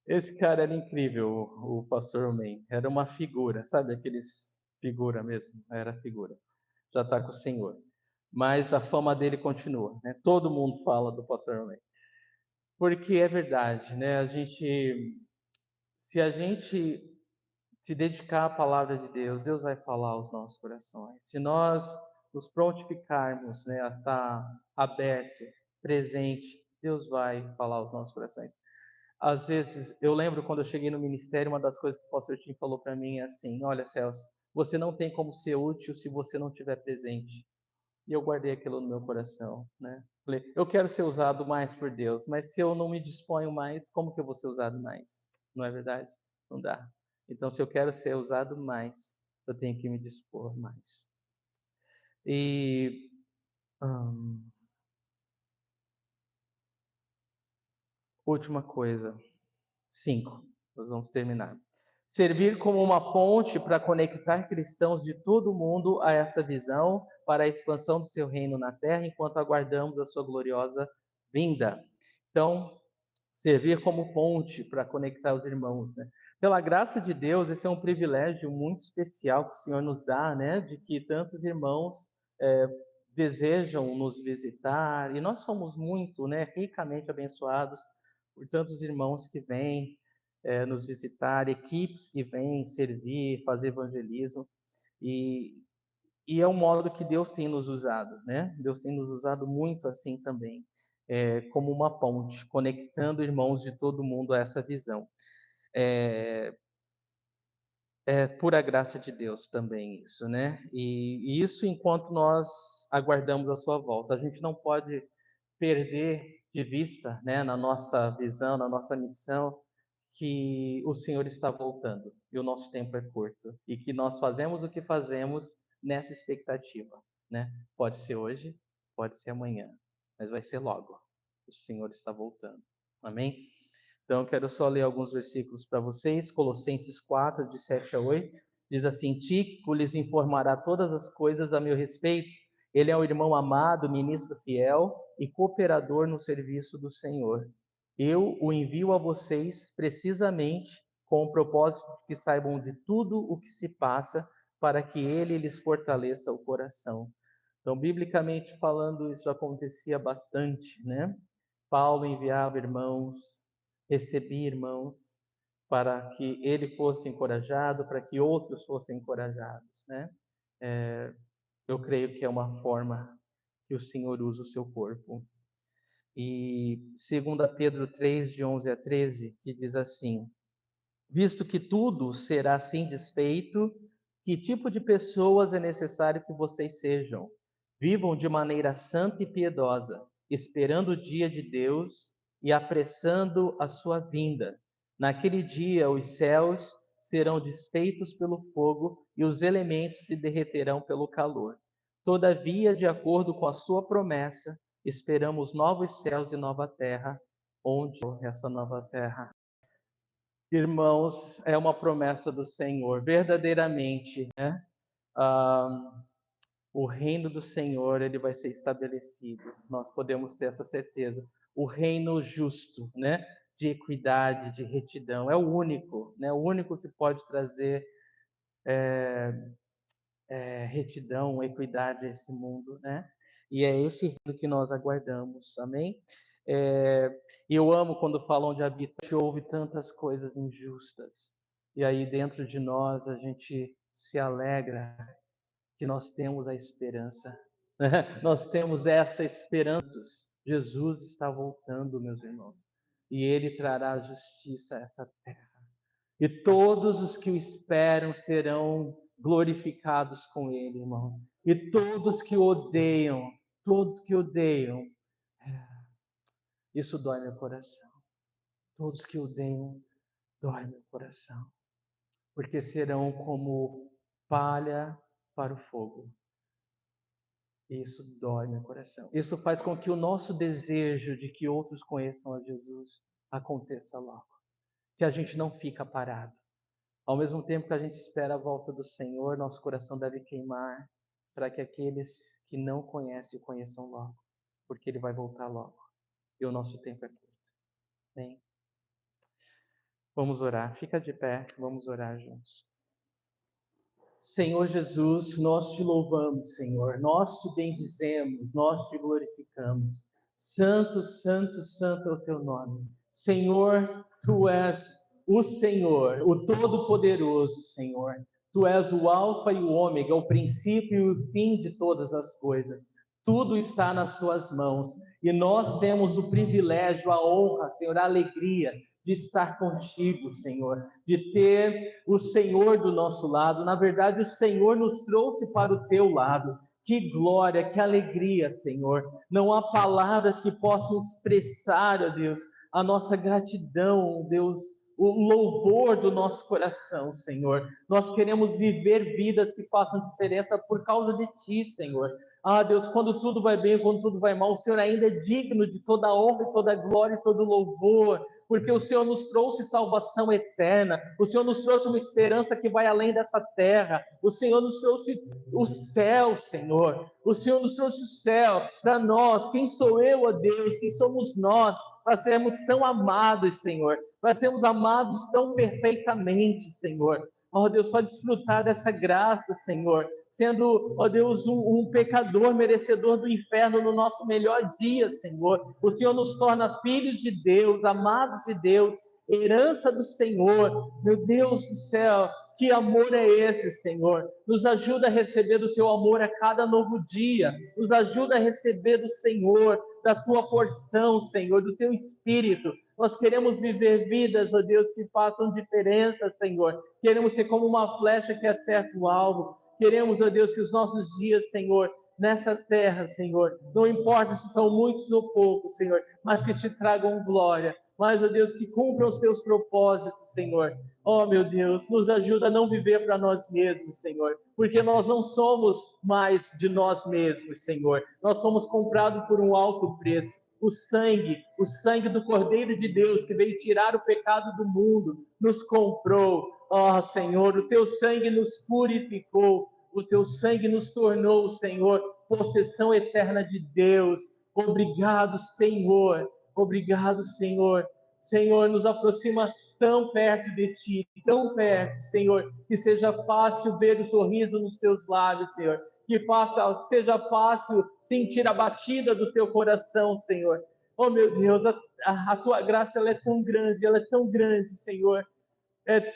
Esse cara era incrível, o pastor Man. Era uma figura, sabe aqueles figura mesmo? Era figura. Já está com o Senhor. Mas a fama dele continua, né? Todo mundo fala do pastor Man. Porque é verdade, né? Se a gente se dedicar à palavra de Deus, Deus vai falar aos nossos corações. Se nós nos prontificarmos, né, a estar aberto, presente, Deus vai falar aos nossos corações. Às vezes, eu lembro quando eu cheguei no ministério, uma das coisas que o pastor Tim falou para mim é assim: olha, Celso, você não tem como ser útil se você não estiver presente. E eu guardei aquilo no meu coração, né? Falei, eu quero ser usado mais por Deus, mas se eu não me disponho mais, como que eu vou ser usado mais? Não é verdade? Não dá. Então, se eu quero ser usado mais, eu tenho que me dispor mais. E última coisa, 5, nós vamos terminar. Servir como uma ponte para conectar cristãos de todo o mundo a essa visão para a expansão do seu reino na terra, enquanto aguardamos a sua gloriosa vinda. Então, servir como ponte para conectar os irmãos, né? Pela graça de Deus, esse é um privilégio muito especial que o Senhor nos dá, né? De que tantos irmãos desejam nos visitar, e nós somos muito, né, ricamente abençoados por tantos irmãos que vêm nos visitar, equipes que vêm servir, fazer evangelismo, e, e é um modo que Deus tem nos usado, né? Deus tem nos usado muito assim também, como uma ponte, conectando irmãos de todo mundo a essa visão. É pura graça de Deus também isso, né? E isso enquanto nós aguardamos a sua volta. A gente não pode perder de vista, né, na nossa visão, na nossa missão, que o Senhor está voltando e o nosso tempo é curto e que nós fazemos o que fazemos nessa expectativa, né? Pode ser hoje, pode ser amanhã, mas vai ser logo. O Senhor está voltando. Amém? Então, eu quero só ler alguns versículos para vocês. Colossenses 4, de 7 a 8. Diz assim: Tíquico lhes informará todas as coisas a meu respeito. Ele é um irmão amado, ministro fiel e cooperador no serviço do Senhor. Eu o envio a vocês precisamente com o propósito de que saibam de tudo o que se passa, para que ele lhes fortaleça o coração. Então, biblicamente falando, isso acontecia bastante, né? Paulo enviava irmãos, recebia irmãos, para que ele fosse encorajado, para que outros fossem encorajados, né? Eu creio que é uma forma que o Senhor usa o seu corpo. E 2 Pedro 3, de 11 a 13, que diz assim: Visto que tudo será assim desfeito, que tipo de pessoas é necessário que vocês sejam? Vivam de maneira santa e piedosa, esperando o dia de Deus e apressando a sua vinda. Naquele dia, os céus serão desfeitos pelo fogo e os elementos se derreterão pelo calor. Todavia, de acordo com a sua promessa, esperamos novos céus e nova terra, onde essa nova terra. Irmãos, é uma promessa do Senhor, verdadeiramente, né? Ah, o reino do Senhor, ele vai ser estabelecido. Nós podemos ter essa certeza. O reino justo, né? De equidade, de retidão, é o único, né? O único que pode trazer retidão, equidade a esse mundo, né? E é esse reino que nós aguardamos, amém? E eu amo quando falam de habitar, houve tantas coisas injustas, e aí dentro de nós a gente se alegra que nós temos a esperança, né? Nós temos essa esperança. Jesus está voltando, meus irmãos, e Ele trará justiça a essa terra. E todos os que o esperam serão glorificados com ele, irmãos. E todos que odeiam, isso dói meu coração. Todos que odeiam, dói meu coração. Porque serão como palha para o fogo. Isso dói meu coração. Isso faz com que o nosso desejo de que outros conheçam a Jesus aconteça logo. Que a gente não fica parado. Ao mesmo tempo que a gente espera a volta do Senhor, nosso coração deve queimar para que aqueles que não conhecem o conheçam logo, porque Ele vai voltar logo e o nosso tempo é curto. Bem, vamos orar. Fica de pé, vamos orar juntos. Senhor Jesus, nós te louvamos, Senhor, nós te bendizemos, nós te glorificamos. Santo, santo, santo é o teu nome. Senhor, tu és o Senhor, o Todo-Poderoso, Senhor. Tu és o Alfa e o Ômega, o princípio e o fim de todas as coisas. Tudo está nas tuas mãos e nós temos o privilégio, a honra, Senhor, a alegria de estar contigo, Senhor, de ter o Senhor do nosso lado. Na verdade, o Senhor nos trouxe para o teu lado. Que glória, que alegria, Senhor. Não há palavras que possam expressar, ó Deus, a nossa gratidão, Deus, o louvor do nosso coração, Senhor. Nós queremos viver vidas que façam diferença por causa de Ti, Senhor. Ah, Deus, quando tudo vai bem, quando tudo vai mal, o Senhor ainda é digno de toda honra, toda glória e todo louvor, porque o Senhor nos trouxe salvação eterna, o Senhor nos trouxe uma esperança que vai além dessa terra, o Senhor nos trouxe o céu, Senhor, o Senhor nos trouxe o céu para nós. Quem sou eu, ó Deus? Quem somos nós para sermos tão amados, Senhor, para sermos amados tão perfeitamente, Senhor? Ó Deus, pode desfrutar dessa graça, Senhor, sendo, ó Deus, um pecador merecedor do inferno no nosso melhor dia, Senhor. O Senhor nos torna filhos de Deus, amados de Deus, herança do Senhor. Meu Deus do céu, que amor é esse, Senhor? Nos ajuda a receber do teu amor a cada novo dia, nos ajuda a receber do Senhor, da tua porção, Senhor, do teu Espírito, Nós queremos viver vidas, ó Deus, que façam diferença, Senhor. Queremos ser como uma flecha que acerta o alvo. Queremos, ó Deus, que os nossos dias, Senhor, nessa terra, Senhor, não importa se são muitos ou poucos, Senhor, mas que te tragam glória. Mas, ó Deus, que cumpram os teus propósitos, Senhor. Oh, meu Deus, nos ajuda a não viver para nós mesmos, Senhor, porque nós não somos mais de nós mesmos, Senhor. Nós somos comprados por um alto preço. O sangue do Cordeiro de Deus que veio tirar o pecado do mundo, nos comprou. Oh, Senhor, o teu sangue nos purificou, o teu sangue nos tornou, Senhor, possessão eterna de Deus. Obrigado, Senhor. Obrigado, Senhor. Senhor, nos aproxima tão perto de Ti, tão perto, Senhor, que seja fácil ver o sorriso nos Teus lábios, Senhor, que seja fácil sentir a batida do Teu coração, Senhor. Oh, meu Deus, a Tua graça ela é tão grande, Senhor,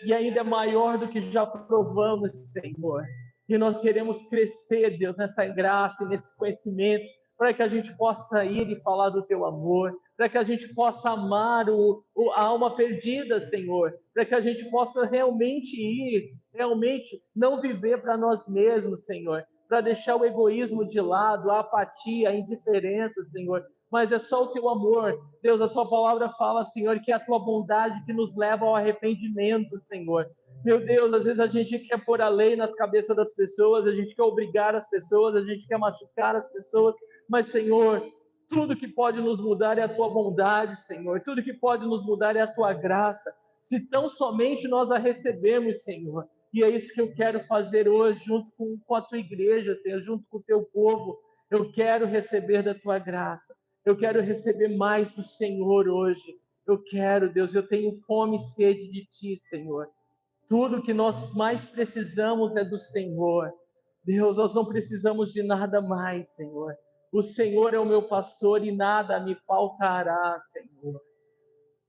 e ainda é maior do que já provamos, Senhor. E nós queremos crescer, Deus, nessa graça e nesse conhecimento, para que a gente possa ir e falar do Teu amor, para que a gente possa amar a alma perdida, Senhor, para que a gente possa realmente ir, realmente não viver para nós mesmos, Senhor, para deixar o egoísmo de lado, a apatia, a indiferença, Senhor, mas é só o Teu amor. Deus, a Tua palavra fala, Senhor, que é a Tua bondade que nos leva ao arrependimento, Senhor. Meu Deus, às vezes a gente quer pôr a lei nas cabeças das pessoas, a gente quer obrigar as pessoas, a gente quer machucar as pessoas, mas, Senhor, tudo que pode nos mudar é a Tua bondade, Senhor. Tudo que pode nos mudar é a Tua graça. Se tão somente nós a recebemos, Senhor. E é isso que eu quero fazer hoje, junto com a Tua igreja, Senhor, junto com o Teu povo. Eu quero receber da Tua graça. Eu quero receber mais do Senhor hoje. Eu quero, Deus, eu tenho fome e sede de Ti, Senhor. Tudo que nós mais precisamos é do Senhor. Deus, nós não precisamos de nada mais, Senhor. O Senhor é o meu pastor e nada me faltará, Senhor.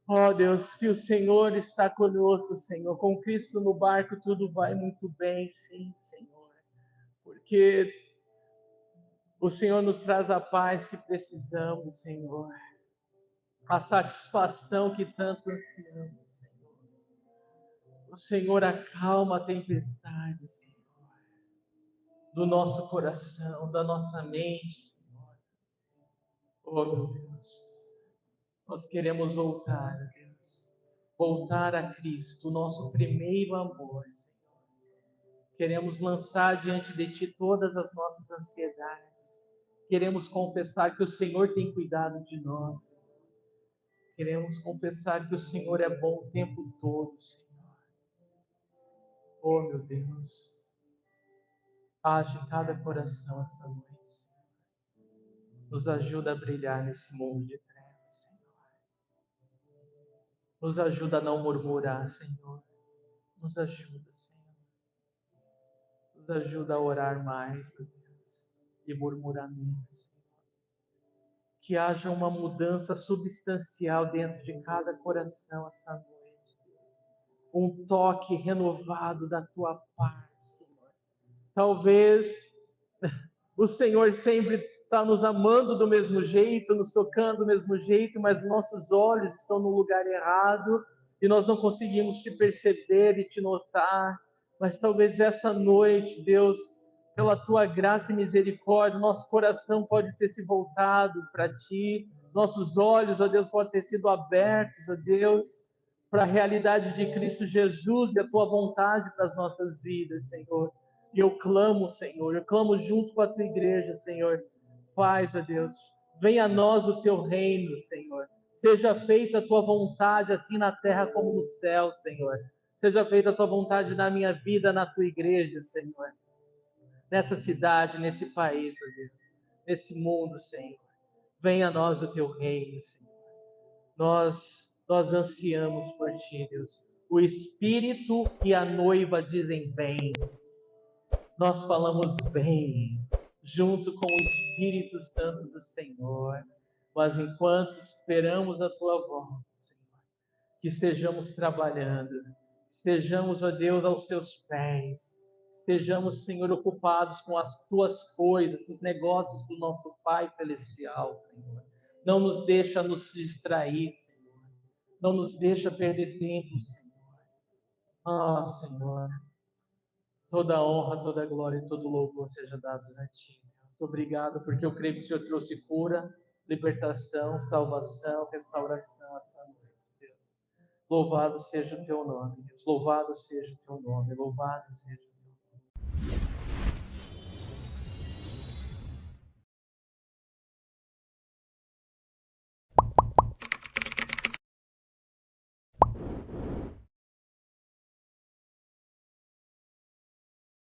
Oh, Deus, se o Senhor está conosco, Senhor, com Cristo no barco, tudo vai muito bem, sim, Senhor. Porque o Senhor nos traz a paz que precisamos, Senhor. A satisfação que tanto ansiamos, Senhor. O Senhor acalma a tempestade, Senhor, do nosso coração, da nossa mente, Senhor. Oh, meu Deus, nós queremos voltar, Deus. Voltar a Cristo, o nosso primeiro amor, Senhor. Queremos lançar diante de Ti todas as nossas ansiedades. Queremos confessar que o Senhor tem cuidado de nós. Queremos confessar que o Senhor é bom o tempo todo, Senhor. Oh, meu Deus, age em cada coração essa noite, Senhor. Nos ajuda a brilhar nesse mundo de trevas, Senhor. Nos ajuda a não murmurar, Senhor. Nos ajuda, Senhor. Nos ajuda a orar mais, ó Deus, e murmurar menos, Senhor. Que haja uma mudança substancial dentro de cada coração essa noite, Deus. Um toque renovado da Tua parte, Senhor. Talvez o Senhor sempre está nos amando do mesmo jeito, nos tocando do mesmo jeito, mas nossos olhos estão no lugar errado e nós não conseguimos te perceber e te notar. Mas talvez essa noite, Deus, pela Tua graça e misericórdia, nosso coração pode ter se voltado para Ti, nossos olhos, ó Deus, podem ter sido abertos, ó Deus, para a realidade de Cristo Jesus e a Tua vontade para as nossas vidas, Senhor. E eu clamo, Senhor, eu clamo junto com a Tua igreja, Senhor. Faz, ó Deus, venha a nós o Teu reino, Senhor. Seja feita a Tua vontade, assim na terra como no céu, Senhor. Seja feita a Tua vontade na minha vida, na Tua igreja, Senhor. Nessa cidade, nesse país, ó Deus. Nesse mundo, Senhor. Venha a nós o Teu reino, Senhor. Nós ansiamos por Ti, Deus. O Espírito e a noiva dizem: vem. Nós falamos bem, junto com o Espírito Santo do Senhor. Mas enquanto esperamos a Tua volta, Senhor, que estejamos trabalhando, estejamos, ó Deus, aos Teus pés, estejamos, Senhor, ocupados com as Tuas coisas, com os negócios do nosso Pai Celestial, Senhor. Não nos deixa nos distrair, Senhor. Não nos deixa perder tempo, Senhor. Ah, Senhor, toda a honra, toda a glória e todo o louvor seja dado a Ti. Muito obrigado, porque eu creio que o Senhor trouxe cura, libertação, salvação, restauração essa noite, Deus. Louvado seja o Teu nome, Deus. Louvado seja o Teu nome. Louvado seja o Teu nome.